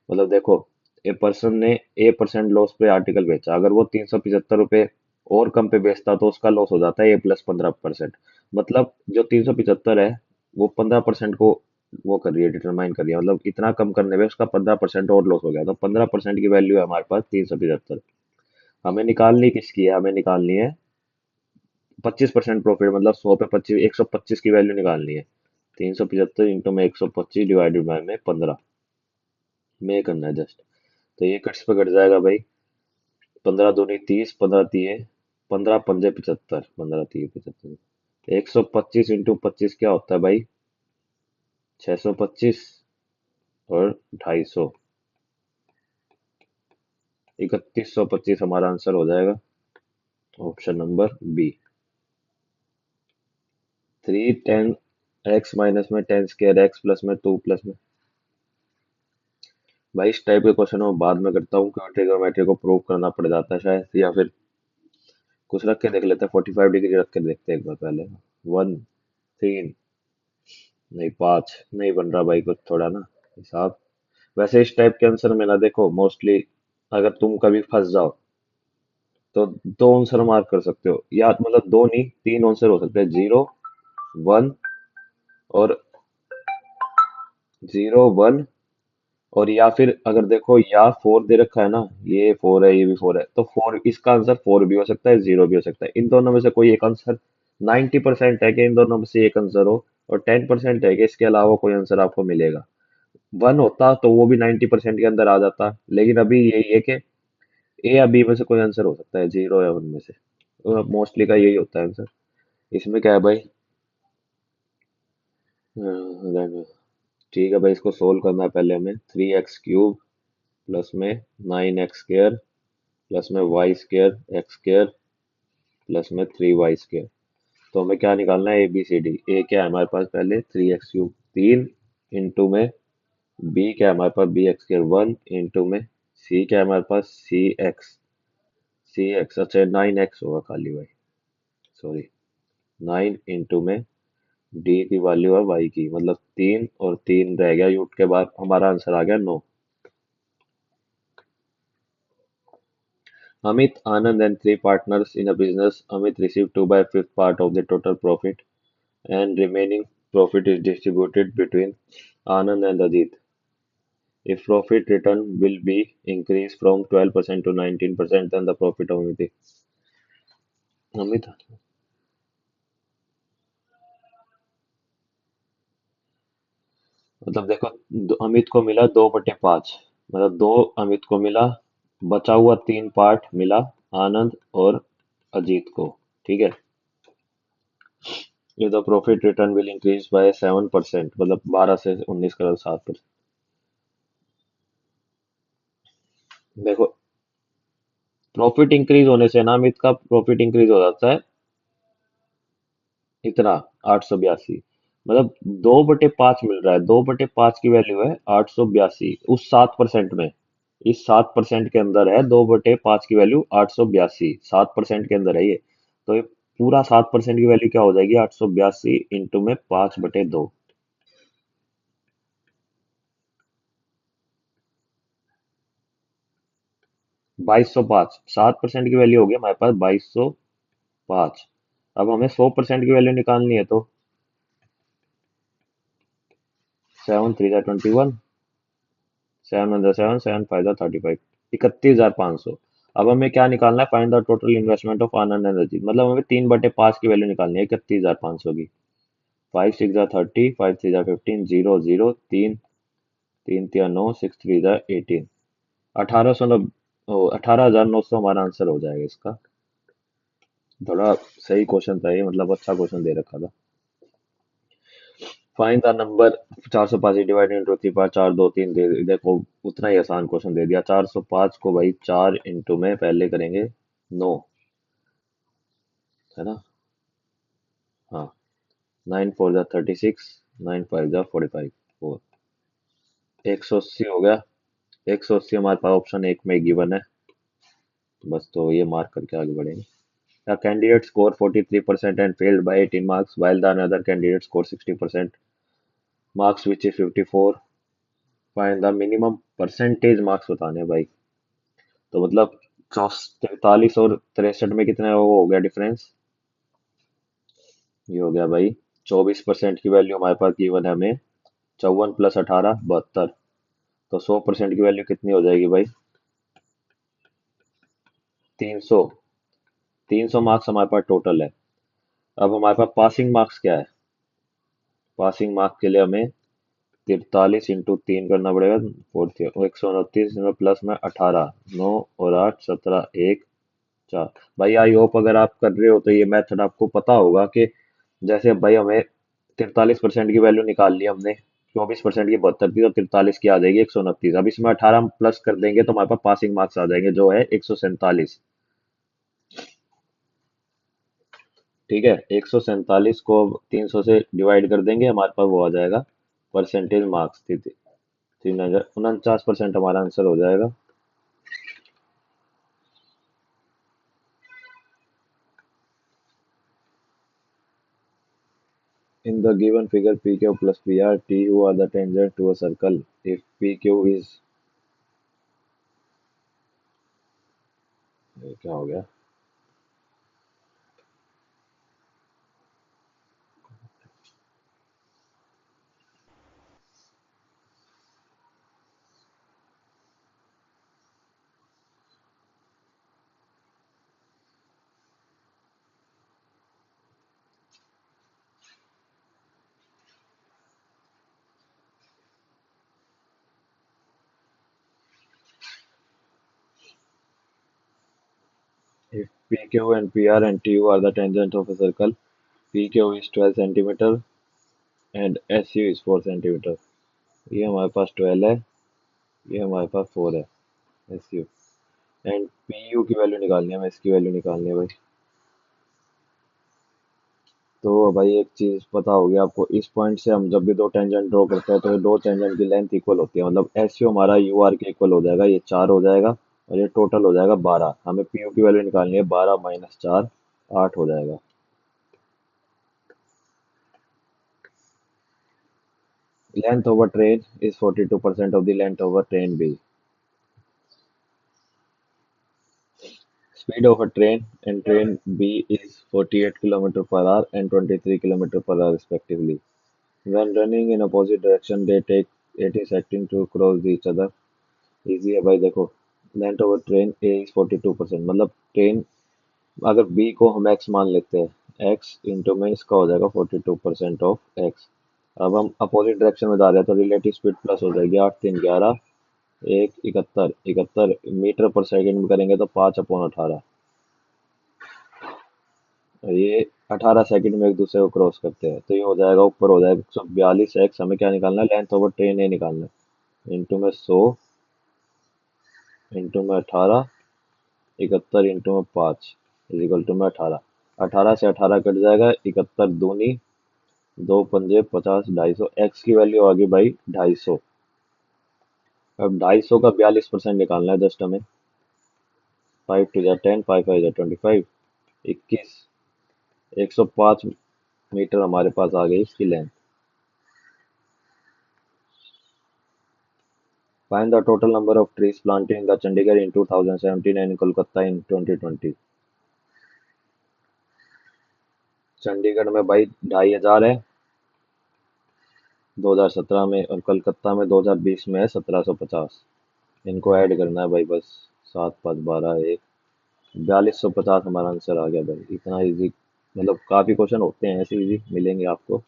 मतलब देखो, a person ने A% loss पे article बेचा, अगर वो 375 रुपये और कम पे बेचता तो उसका लॉस हो जाता है A + 15%। मतलब जो 375 है, वो 15% को वो कर रही है, डिटरमाइन कर रही है, मतलब इतना कम करने में उसका 15% और लॉस हो गया, तो 15% की वैल्यू है हमारे पास 375। हमें निकालनी किसकी है, हमें निकालनी है 25% प्रॉफिट, मतलब 100 पे 25, 125 की वैल्यू निकालनी है। 375 इंटू में 125 डिवाइडेड बाय में 15 में करना है जस्ट। तो ये कट्स पे कट जाएगा भाई। 15 दूनी 30, 15 तिये 15, 5 75, 15 3 75, 125 इंटू 25 क्या होता है भाई, 625 और 250, 3125 हमारा आंसर हो जाएगा। Option number B. 3 10 x minus में 10 स्क्वायर x प्लस में 2 प्लस में भाई इस टाइप के क्वेश्चन मैं बाद में करता हूँ क्योंकि ट्रिग्नोमेट्री को प्रूव करना पड़ जाता है शायद, या फिर कुछ रख के देख लेते हैं, 45 डिग्री रख के देखते हैं एक बार पहले। 1, 3, नहीं 5, नहीं बन रहा भाई कुछ थोड़ा ना हिसाब। वैसे इस टाइप के आंसर में ना देखो मोस्टली, अगर तुम कभी फंस जाओ तो दो आंसर मार्क कर सकते हो, या मतलब दो नहीं तीन आंसर हो सकते हैं, 0, 1 और 0, 1, और या फिर अगर देखो या 4 दे रखा है ना, ये 4 है ये भी 4 है, तो 4 इसका आंसर 4 भी हो सकता है 0 भी हो सकता है, इन दोनों में से कोई एक आंसर। 90% है कि इन दोनों में से एक आंसर हो, और 10% है कि इसके अलावा कोई आंसर आपको मिलेगा। 1 होता तो वो भी 90% के अंदर आ जाता, लेकिन अभी यही है कि ए या बी में से कोई आंसर हो सकता है, 0 या 1 में से। मोस्टली का यही होता है आंसर। इसमें क्या है भाई? ठीक है भाई, इसको सोल्व करना है पहले हमें। 3x³ प्लस में 9x² प्लस में y² x² प्लस में 3y²। तो हमें क्या निकालना है? ए बी सी डी। ए क्या है हमारे पास? पहले 3x³ 3, इंटू में बी क्या है हमारे पास? bx² 1, इंटू में सी क्या है हमारे पास? सी एक्स, अच्छा 9x होगा खाली भाई, सॉरी। 9 इंटू में डी की वैल्यू है वाई की, मतलब 3 और 3 रह गया यूट के बाद, हमारा आंसर आ गया 9। Amit, Anand and three partners in a business. Amit received 2 by 5th part of the total profit, and remaining profit is distributed between Anand and Ajit. If profit return will be increased from 12% to 19%, then the profit of Amit. Amit, मतलब देखो, अमित को मिला 2/5, मतलब दो अमित को मिला, बचा हुआ 3 पार्ट मिला आनंद और अजीत को। ठीक है। ये the profit return will increase by 7%, मतलब 12 से 19 करोड़ 7%। देखो, प्रॉफिट इंक्रीज होने से ना अमित का प्रॉफिट इंक्रीज हो जाता है इतना, 882, मतलब 2/5 मिल रहा है, 2/5 की वैल्यू है 882 उस 7% में। इस 7% के अंदर है 2/5 की वैल्यू 882, 7% के अंदर है ये। तो ये पूरा 7% की वैल्यू क्या हो जाएगी? 882 इंटू में 5/2, 2205। 7% की वैल्यू होगी हमारे पास 2205। अब हमें 100% की वैल्यू निकालनी है, तो 7 3 21, 7 7 5 35, 31,500। अब हमें क्या निकालना है? Find the total investment of Anand energy, मतलब हमें 3/5 की वैल्यू निकालनी है 31,500 की। 5 6 30, 5 3 15, 0 0 3, 3 3 9, 6 3 18, 1800, 18,900 हमारा आंसर हो जाएगा इसका। थोड़ा सही क्वेश्चन था ये, मतलब अच्छा क्वेश्चन दे रखा था। Find the number 485 divided into 3 part, 4 2 3 दे देखो, उतना ही आसान क्वेश्चन दे दिया। 405 को भाई 4 इंटू में पहले करेंगे 9, है ना? हाँ। 9 4 जा 36, 9 5 जा 45, 4, 180 हो गया। 180 हमारे पास ऑप्शन एक में गिवन है, बस तो ये मार्क करके आगे बढ़ेंगे। The candidate scored 43% and failed by 18 marks, while the another candidate scored 60% marks, which is 54. Find the minimum percentage marks बताने हैं भाई। तो मतलब 43 और 63 में कितना हो गया डिफरेंस? ये हो गया भाई 24% की वैल्यू हमारे पास गिवन है हमें। 54 प्लस 18 72, तो 100% की वैल्यू कितनी हो जाएगी भाई? 300। 300 मार्क्स हमारे पास टोटल है। अब हमारे पास पासिंग मार्क्स क्या है? पासिंग मार्क्स के लिए हमें 43 इंटू 3 करना पड़ेगा, 129 में प्लस में 18, 9 और 8 17, 1 4। भाई आई होप अगर आप कर रहे हो तो ये मेथड आपको पता होगा कि जैसे अब भाई हमें 43% की वैल्यू निकाल ली हमने, 24% की 72 थी, तो 43 की आ जाएगी 129। अब इसमें 18 हम प्लस कर देंगे तो हमारे पास पासिंग मार्क्स आ जाएंगे जो है 147। ठीक है, 147 को 300 से डिवाइड कर देंगे, हमारे पास वो आ जाएगा परसेंटेज मार्क्स। $3,49% हमारा आंसर हो जाएगा। In the given figure, PQ plus PR, TU are the tangent to a circle. If PQ is, ये क्या हो गया? If PQ and PR and TU are the tangent of a circle, PQ is 12 centimeter and SU is 4 centimeter. ये हमारे पास 12 है, ये हमारे पास 4 है SU। एंड PU की वैल्यू निकालनी है, हमें इसकी वैल्यू निकालनी है भाई। तो भाई एक चीज पता होगी आपको, इस पॉइंट से हम जब भी दो टेंजेंट ड्रॉ करते हैं तो ये दो टेंजेंट की लेंथ इक्वल होती है, मतलब एसयू हमारा यूआर के इक्वल हो जाएगा, ये 4 हो जाएगा और ये टोटल हो जाएगा 12। हमें पीयू की वैल्यू निकालनी है, 12 माइनस 4 8 हो जाएगा। Length over train is 42% of the length over train B. Speed of a train and train B is 48 km per hour and 23 km per hour respectively. When running in opposite direction, they take 80 seconds to cross each other. Easy है भाई, देखो length over train A is 42%, मतलब train अगर B को हम x मान लेते हैं, एक्स इंटू में इसका हो जाएगा 42% ऑफ एक्स। अब हम अपोजिट डायरेक्शन में जा रहे हैं तो रिलेटिव स्पीड प्लस हो जाएगी, 8 3 11 एक 71 71 मीटर पर सेकंड में करेंगे तो 5/18। ये 18 सेकंड में एक दूसरे को क्रॉस करते हैं, तो ये हो जाएगा ऊपर हो जाएगा 142x। हमें क्या निकालना है, लेंथ ओवर ट्रेन ए निकालना है। इंटू में 100 इंटू में 18 71 इंटू में 5 इजिकल टू में 18। 18 से 18 कट जाएगा, 71 दूनी 2 पंजे 50 250। एक्स की वैल्यू आ गई भाई 250। अब 250 का 42% निकालना है जस्ट हमें। 5 2 जा 10 5 5 जा 25 21 105 मीटर हमारे पास आ गई इसकी length. Find the total number of trees planted in the Chandigarh in 2017 and in Kolkata in 2020। Chandigarh में भाई 2500 है 2017 में, और कलकत्ता में 2020 में है 1750। इनको ऐड करना है भाई बस। 7 5 12 1 4250 हमारा आंसर आ गया भाई। इतना इजी, मतलब काफी क्वेश्चन होते हैं ऐसे इजी मिलेंगे आपको।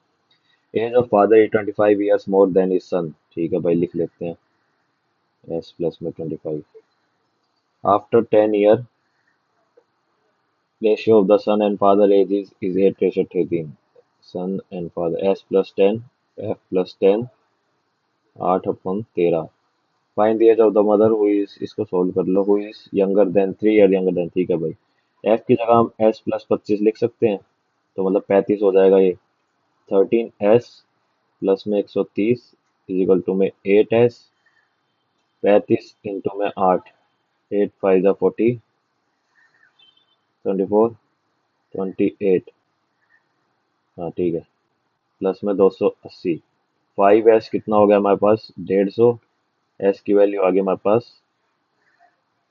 Age of father is 25 years more than his son. ठीक है भाई, लिख लेते हैं एस प्लस में 25। After 10 year ratio of the son and father age is 8:13। Son and father s plus 10 f plus 10 8/13। Find the age of the mother who is, इसको solve कर लो, who is younger than 3 year younger than. ठीक है भाई, f की जगह हम s plus 25 लिख सकते हैं, तो मतलब 35 हो जाएगा ये। 13s प्लस में 130 इजिकल टू में 8s। 35 इंटू में 8 8 5 जा 40 24 28। हाँ ठीक है, प्लस में 280। 5s कितना हो गया हमारे पास 150। एस की वैल्यू आ गई हमारे पास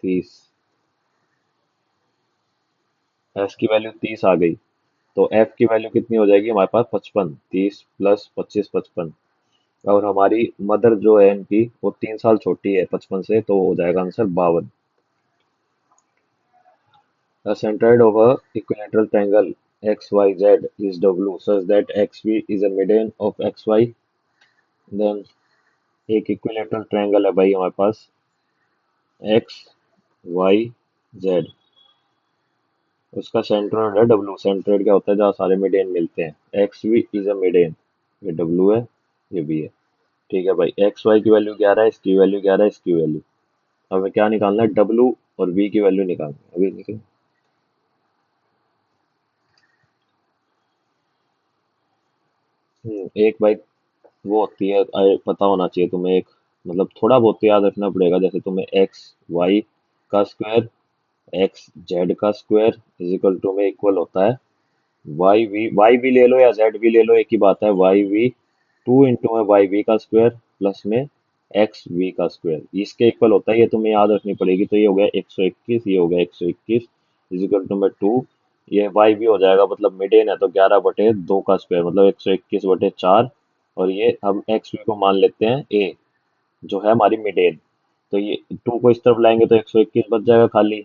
30। एस की वैल्यू 30 आ गई, तो एफ की वैल्यू कितनी हो जाएगी हमारे पास 55। 30 प्लस 25 55। और हमारी मदर जो है इनकी वो 3 साल छोटी है 55 से, तो हो जाएगा answer 52। The centroid of a equilateral triangle XYZ is W such that XV is a median of XY। Then एक इक्विलेटरल ट्रायंगल है भाई हमारे पास XYZ, उसका सेंट्रोइड है W। सेंट्रोइड क्या होता है, जहाँ सारे मीडियन मिलते हैं। XV इज अ मीडियन, ये W है ये भी है। ठीक है भाई, XY की वैल्यू 11 है, इसकी वैल्यू 11 है, इसकी वैल्यू। हमें क्या निकालना है, W और V की वैल्यू निकालनी है। अभी निकल एक भाई वो होती है, पता होना चाहिए तुम्हें, एक मतलब थोड़ा बहुत तो याद रखना पड़ेगा, जैसे तुम्हें एक्स वाई का स्क्वायर एक्स जेड का स्क्वायर इज इक्वल टू में इक्वल होता है वाई वी ले लो या जेड वी ले लो, एक ही बात है। वाई वी टू इंटू में वाई वी का स्क्वायर प्लस में एक्स वी का स्क्वायर इसके इक्वल होता है, ये तुम्हें याद रखनी पड़ेगी। तो ये हो गया 121, ये हो गया 121 इज इक्वल टू में टू, ये वाई वी हो जाएगा मतलब मिडेन है तो 11/2 का स्क्वायर मतलब 121/4। और ये हम एक्स वी को मान लेते हैं ए, जो है हमारी मिडेन। तो ये टू को इस तरफ लाएंगे तो 121 बच जाएगा खाली,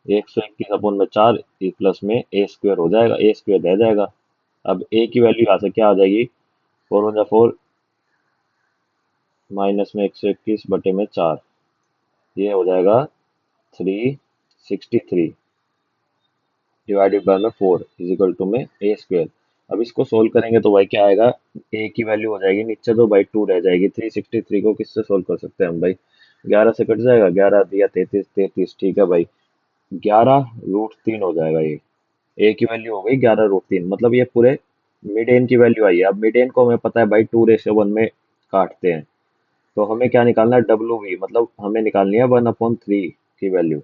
121/4 ए प्लस में ए स्क्वायर हो जाएगा, ए स्क्वायर रह जाएगा। अब ए की वैल्यू यहाँ से क्या आ जाएगी, 4 × 4 माइनस में 121/4, ये हो जाएगा 363 डिवाइडेड बाय में 4 इज इक्वल टू में ए स्क्वायर। अब इसको सोल्व करेंगे तो भाई क्या आएगा, ए की वैल्यू हो जाएगी नीचे तो भाई 2 रह जाएगी। 363 को किससे सोल्व कर सकते हैं हम भाई, 11 से कट जाएगा, 11 दिया 33, 33 ठीक है भाई, 11√3 हो जाएगा ये। ए की वैल्यू हो गई 11√3, मतलब ये पूरे मिड एन की वैल्यू आई है। अब मिड एन को हमें पता है भाई 2:1 में काटते हैं, तो हमें क्या निकालना है, डब्ल्यू वी, मतलब हमें निकालनी है 1/3 की वैल्यू।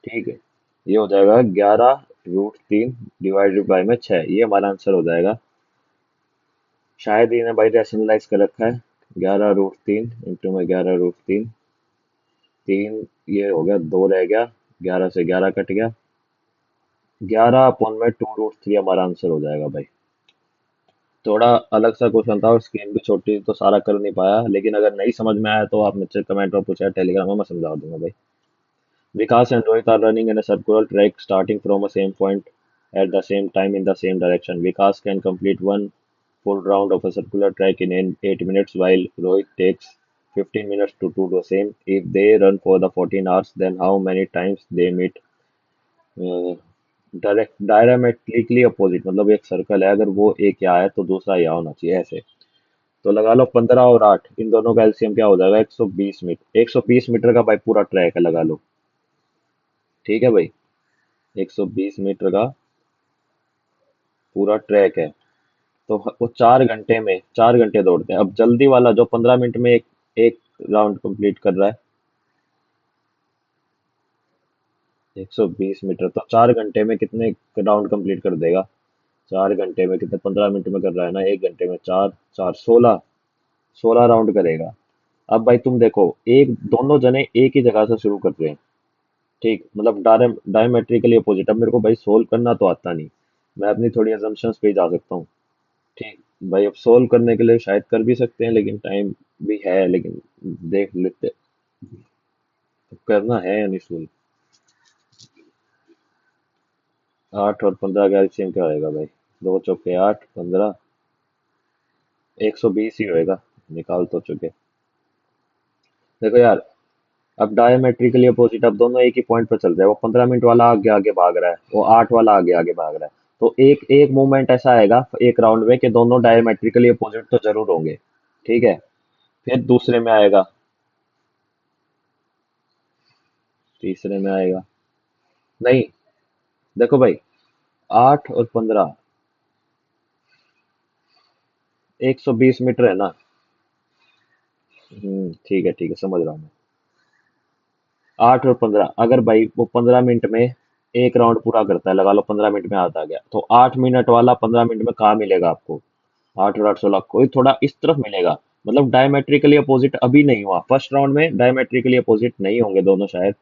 ठीक है, ये हो जाएगा 11√3 डिवाइडेड बाई में 6, ये हमारा आंसर हो जाएगा। शायद इन्हें भाई रैशनलाइज कर रखा है, 11√3 इंटू में 11√3, 3 ये हो गया, 2 रह गया, 11 से 11 कट गया, 11 में 2√3 हमारा आंसर हो जाएगा भाई। थोड़ा अलग सा क्वेश्चन था और स्क्रीन भी छोटी तो सारा कर नहीं पाया, लेकिन अगर नहीं समझ में आया तो आप मुझसे कमेंट में पूछा, टेलीग्राम में मैं समझा दूंगा भाई। Vikas and Rohit are running in a circular track starting from a same point at the same time in the same direction. Vikas can complete one full round of a circular track in 8 minutes while Rohit takes 15 minutes to do the same. If they run for the 14 hours, then how many times they meet? Direct diametrically opposite, मतलब एक circle है, अगर वो एक यहाँ है तो दूसरा यहाँ होना चाहिए ऐसे। तो लगा लो 15 और 8, इन दोनों का एलसीएम क्या हो जाएगा, 120 मीटर। 120 मीटर का भाई पूरा ट्रैक है लगा लो। ठीक है भाई, 120 मीटर का पूरा ट्रैक है, तो वो 4 घंटे में 4 घंटे दौड़ते हैं। अब जल्दी वाला जो 15 मिनट में एक एक राउंड कंप्लीट कर रहा है, 120 मीटर, तो 4 घंटे में कितने राउंड कंप्लीट कर देगा, 4 घंटे में कितने, 15 मिनट में कर रहा है ना, 1 घंटे में चार चार 16, 16 राउंड करेगा। अब भाई तुम देखो, एक दोनों जने एक ही जगह से शुरू कर रहे हैं, ठीक, मतलब डायमेट्रिकली अपोजिट। अब मेरे को भाई सोल्व करना तो आता नहीं, मैं अपनी थोड़ी assumptions पे ही जा सकता हूँ। ठीक भाई, अब सोल्व करने के लिए शायद कर भी सकते हैं, लेकिन टाइम भी है, लेकिन देख लेते, अब करना है या नहीं सोल्व। 8 और 15 का एलसीएम क्या होएगा भाई, 2 × 4 = 8, 15, 120 ही होएगा, निकाल तो चुके। देखो यार, अब डायमेट्रिकली अपोजिट, अब दोनों एक ही पॉइंट पर चल रहे हैं, वो 15 मिनट वाला आगे आगे भाग रहा है, वो 8 वाला आगे आगे भाग रहा है। तो एक एक मूवमेंट ऐसा आएगा एक राउंड में कि दोनों डायमेट्रिकली अपोजिट तो जरूर होंगे। ठीक है, फिर दूसरे में आएगा, तीसरे में आएगा, नहीं, देखो भाई, 8 और 15, 120 मीटर है ना। ठीक है समझ रहा हूँ मैं। 8 और 15, अगर भाई वो 15 मिनट में एक राउंड पूरा करता है, लगा लो 15 मिनट में हाथ आ गया, तो 8 मिनट वाला 15 मिनट में कहाँ मिलेगा आपको, 8 और 8 16 कोई थोड़ा इस तरफ मिलेगा। मतलब डायमेट्रिकली अपोजिट अभी नहीं हुआ, फर्स्ट राउंड में डायमेट्रिकली अपोजिट नहीं होंगे दोनों शायद,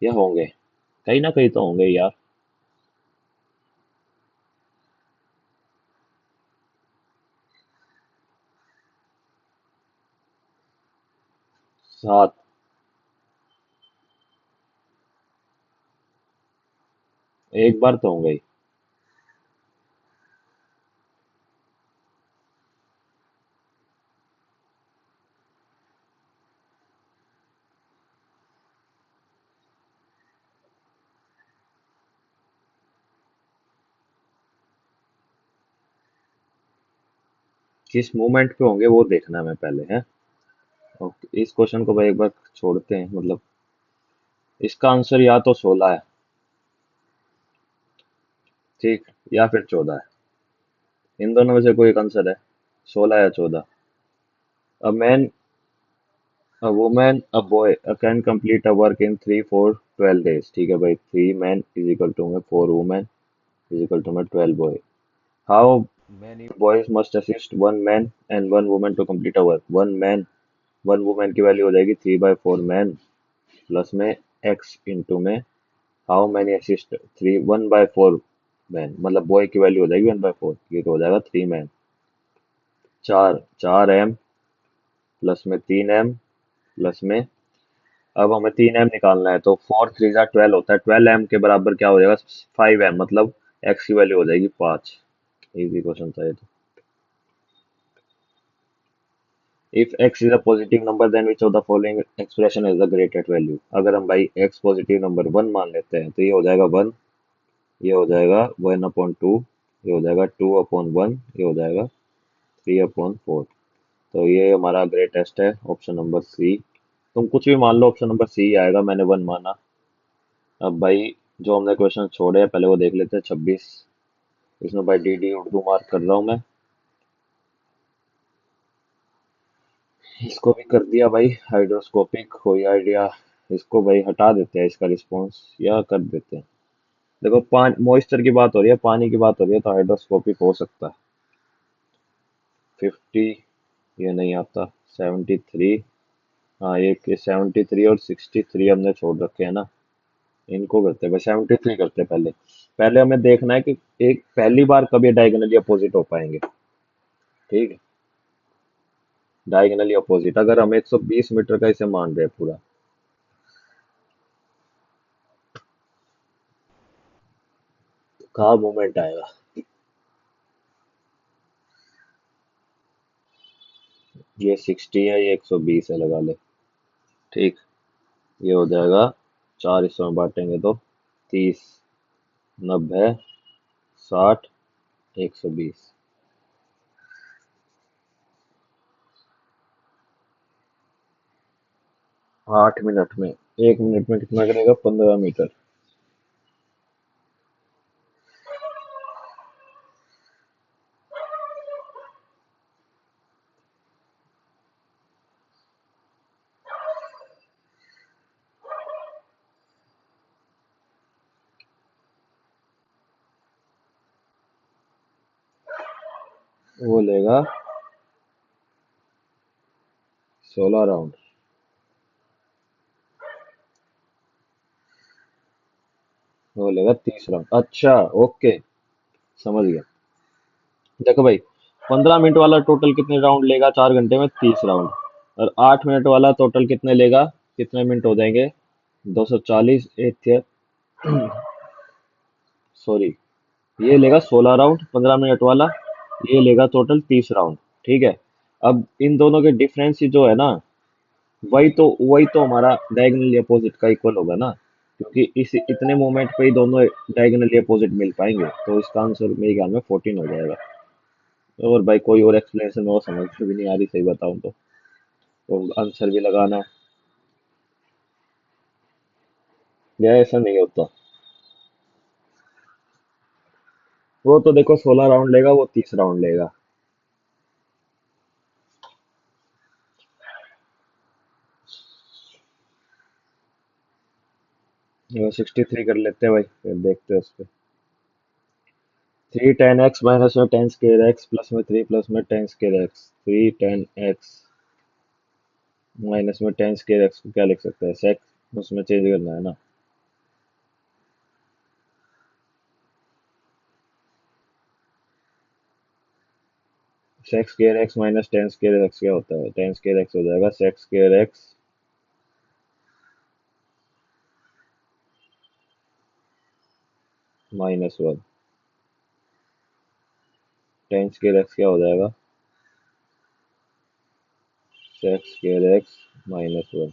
या होंगे, कहीं ना कहीं तो होंगे यार। 7, एक बार तो होंगे ही। किस मूवमेंट पे होंगे वो देखना है मैं पहले है। ओके, इस क्वेश्चन को भाई एक बार छोड़ते हैं, मतलब इसका आंसर या तो 16 है, ठीक, या फिर 14 है, इन दोनों में से कोई एक आंसर है, 16 या 14। अब मैं a women a boy can complete a work in 3 4 12 days। ठीक है भाई, 3 men इज इक्वल टू में 4 women इज इक्वल टू में 12 boy। How many boys must assist 1 man and 1 woman to complete a work। 1 women की value हो जाएगी 3/4 man plus में x into में हाउ मैनी असिस्ट 1/4 मैन, मतलब boy की value हो जाएगी 1/4, ये तो हो जाएगा 3 मैन। 4 4 m प्लस में 3 m प्लस में, अब हमें 3 m निकालना है तो 4 3 ज़ा 12 होता है, 12 m के बराबर क्या हो जाएगा 5 m, मतलब x की वैल्यू हो जाएगी 5। इजी क्वेश्चन था ये तो। If x is a positive number then which of the following expression is the greatest value. अगर हम भाई x पॉजिटिव नंबर 1 मान लेते हैं तो ये हो जाएगा 1, ये हो जाएगा 1/2, ये हो जाएगा 2/1, ये हो जाएगा 3/4। तो ये हमारा ग्रेटेस्ट है ऑप्शन नंबर सी। तुम कुछ भी मान लो, ऑप्शन नंबर सी आएगा, मैंने 1 माना। अब भाई जो हमने क्वेश्चन छोड़े हैं पहले वो देख लेते हैं। 26, इसमें भाई डी डी उर्दू मार्क कर रहा हूँ मैं, इसको भी कर दिया भाई हाइड्रोस्कोपिक। कोई आइडिया, इसको भाई हटा देते हैं इसका रिस्पॉन्स, या कर देते हैं। देखो पानी मॉइस्चर की बात हो रही है, पानी की बात हो रही है, तो हाइड्रोस्कोपिक हो सकता है। 50, ये नहीं आता। 73, हाँ ये 73 और 63 हमने छोड़ रखे हैं ना, इनको करते हैं भाई। 73 करते हैं पहले। पहले हमें देखना है कि एक पहली बार कभी डायगोनली अपोजिट हो पाएंगे। ठीक है, डायगोनली अपोजिट अगर हम 120 मीटर का इसे मान रहे हैं पूरा, तो कहाँ मूवमेंट आएगा। ये 60 है, ये 120 है, लगा ले। ठीक, ये हो जाएगा, 4 हिस्सों में बांटेंगे तो 30, 90, 60, 120। 8 मिनट में, 1 मिनट में कितना करेगा, 15 मीटर। वो लेगा 16 राउंड। वो लेगा 30 राउंड। अच्छा, ओके, समझ गया। देखो भाई, 15 मिनट वाला टोटल कितने राउंड लेगा 4 घंटे में, 30 राउंड। और 8 मिनट वाला टोटल कितने लेगा, कितने मिनट हो जाएंगे, 240 एक, सॉरी, ये लेगा 16 राउंड 15 मिनट वाला, ये लेगा टोटल 30 राउंड। ठीक है, अब इन दोनों के डिफरेंस ही जो है ना, वही तो हमारा डायगोनली अपोजिट का इक्वल होगा ना, क्योंकि इस इतने मोमेंट पे ही दोनों डायगोनली अपोजिट मिल पाएंगे, तो इसका आंसर मेरे ख्याल में 14 हो जाएगा। और भाई कोई और एक्सप्लेनेशन और समझ में भी नहीं आ रही, सही बताऊं तो आंसर भी लगाना है, या ऐसा नहीं होता। वो तो देखो 16 राउंड लेगा, वो 30 राउंड लेगा। 63 कर लेते हैं भाई, फिर देखते हैं उस पर। 3 10 x माइनस में 10 स्क्र x प्लस में 3 प्लस में 10 स्क्र x। 3 10 x माइनस में 10 स्क्र x को क्या लिख सकते हैं, सेक्स उसमें चेंज करना है ना। Sec square x minus 10 square x क्या होता है, 10 स्क्र x हो जाएगा sec square x -1। 10 square x क्या हो जाएगा, sec square x -1।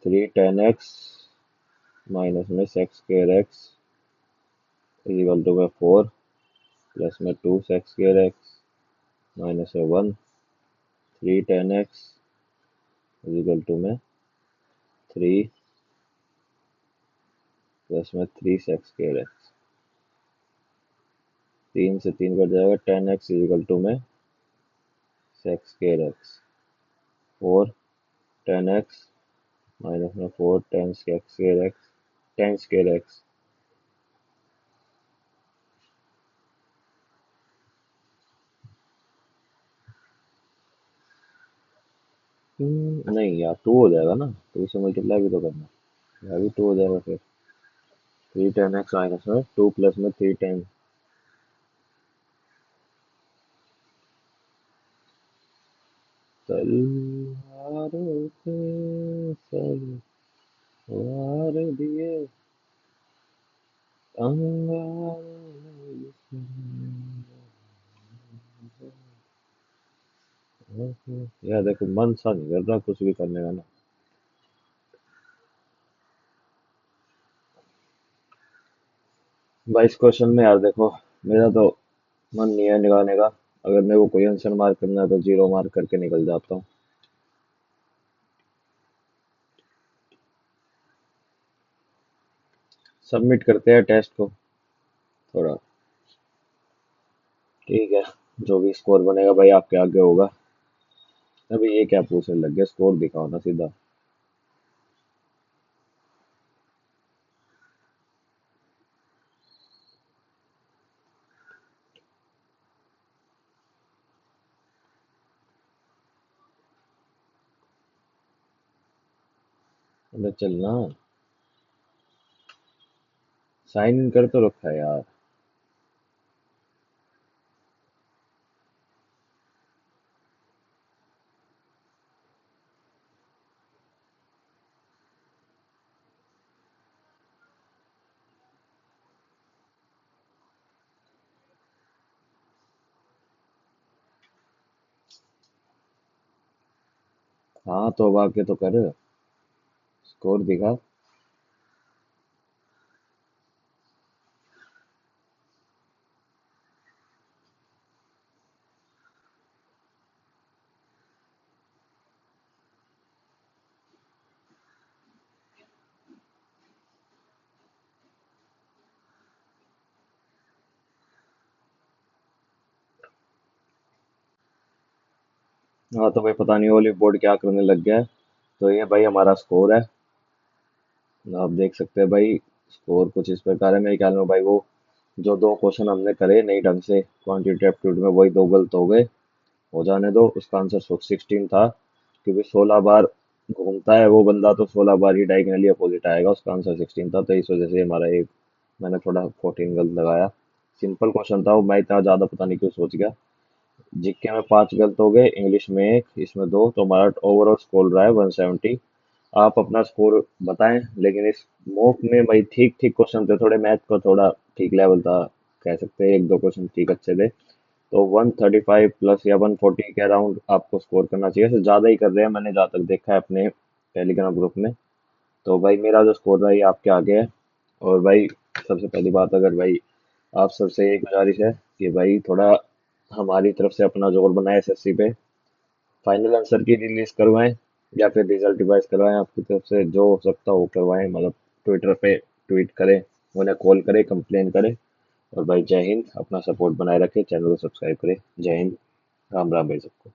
3 10 x minus में sec square x is equal to में 4 प्लस में 2 सेक्स स्क्र x माइनस में 1। 3 10 x इज इक्वल टू में 3 प्लस में 3 सेक्स स्क्र x। 3 से 3 कट जाएगा, 10 x इज इक्वल टू में sex square x, 4 10 x minus में 4 10 स्केयर एक्स, 10 स्केयर एक्स। नहीं यार, 2 हो जाएगा ना, 2 से मल्टीप्लाई भी तो करना है, यहाँ भी 2 हो जाएगा फिर। 3 10 एक्स माइनस में 2 प्लस में 3 10। तलवारों पे सवार दिए अंगारों में यार देखो, मन सा नहीं कर रहा कुछ भी करने का ना। 22 क्वेश्चन में यार देखो, मेरा तो मन नहीं है निकालने का। अगर मेरे को कोई आंसर मार्क करना है तो 0 मार्क करके निकल जाता हूँ। सबमिट करते हैं टेस्ट को थोड़ा। ठीक है, जो भी स्कोर बनेगा भाई आपके आगे होगा। अभी ये क्या पूछने लग गया, स्कोर दिखाओ ना सीधा। अबे चलना, साइन इन कर तो रखा है यार। हाँ तो अब आके तो कर, स्कोर दिखा। हाँ तो भाई पता नहीं ओलिव बोर्ड क्या करने लग गया है। तो ये भाई हमारा स्कोर है, आप देख सकते हैं भाई। स्कोर कुछ इस प्रकार है मेरे ख्याल में भाई। वो जो 2 क्वेश्चन हमने करे नहीं ढंग से क्वांटिटी एप्टीट्यूड में, वही 2 गलत हो गए। हो जाने दो, उसका आंसर 16 था। क्योंकि 16 बार घूमता है वो बंदा, तो 16 बार ही डायगनली अपोजिट आएगा। उसका आंसर 16 था, तो इस वजह से हमारा एक, मैंने थोड़ा 14 गलत लगाया। सिंपल क्वेश्चन था वो, मैं इतना ज्यादा पता नहीं क्यों सोच गया। जीके में 5 गलत हो गए, इंग्लिश में 1, इसमें 2, तो हमारा ओवरऑल स्कोर रहा है 170। आप अपना स्कोर बताएं। लेकिन इस मॉक में भाई ठीक ठीक क्वेश्चन थे, थोड़े मैथ को थोड़ा ठीक लेवल था, कह सकते हैं 1 2 क्वेश्चन ठीक अच्छे थे। तो 135 प्लस या 140 के अराउंड आपको स्कोर करना चाहिए। इससे ज़्यादा ही कर रहे हैं मैंने जहाँ तक देखा है अपने टेलीग्राम ग्रुप में। तो भाई मेरा जो स्कोर रहा है ये आपके आगे है। और भाई सबसे पहली बात, अगर भाई आप सबसे एक गुजारिश है कि भाई थोड़ा हमारी तरफ से अपना जोर बनाए एसएससी पे, फाइनल आंसर की रिलीज करवाएं या फिर रिजल्ट रिवाइज करवाएं। आपकी तरफ से जो हो सकता हो वो करवाएं, मतलब ट्विटर पे ट्वीट करें, उन्हें कॉल करें, कंप्लेन करें। और भाई जय हिंद, अपना सपोर्ट बनाए रखें, चैनल को सब्सक्राइब करें। जय हिंद, राम राम भाई सबको।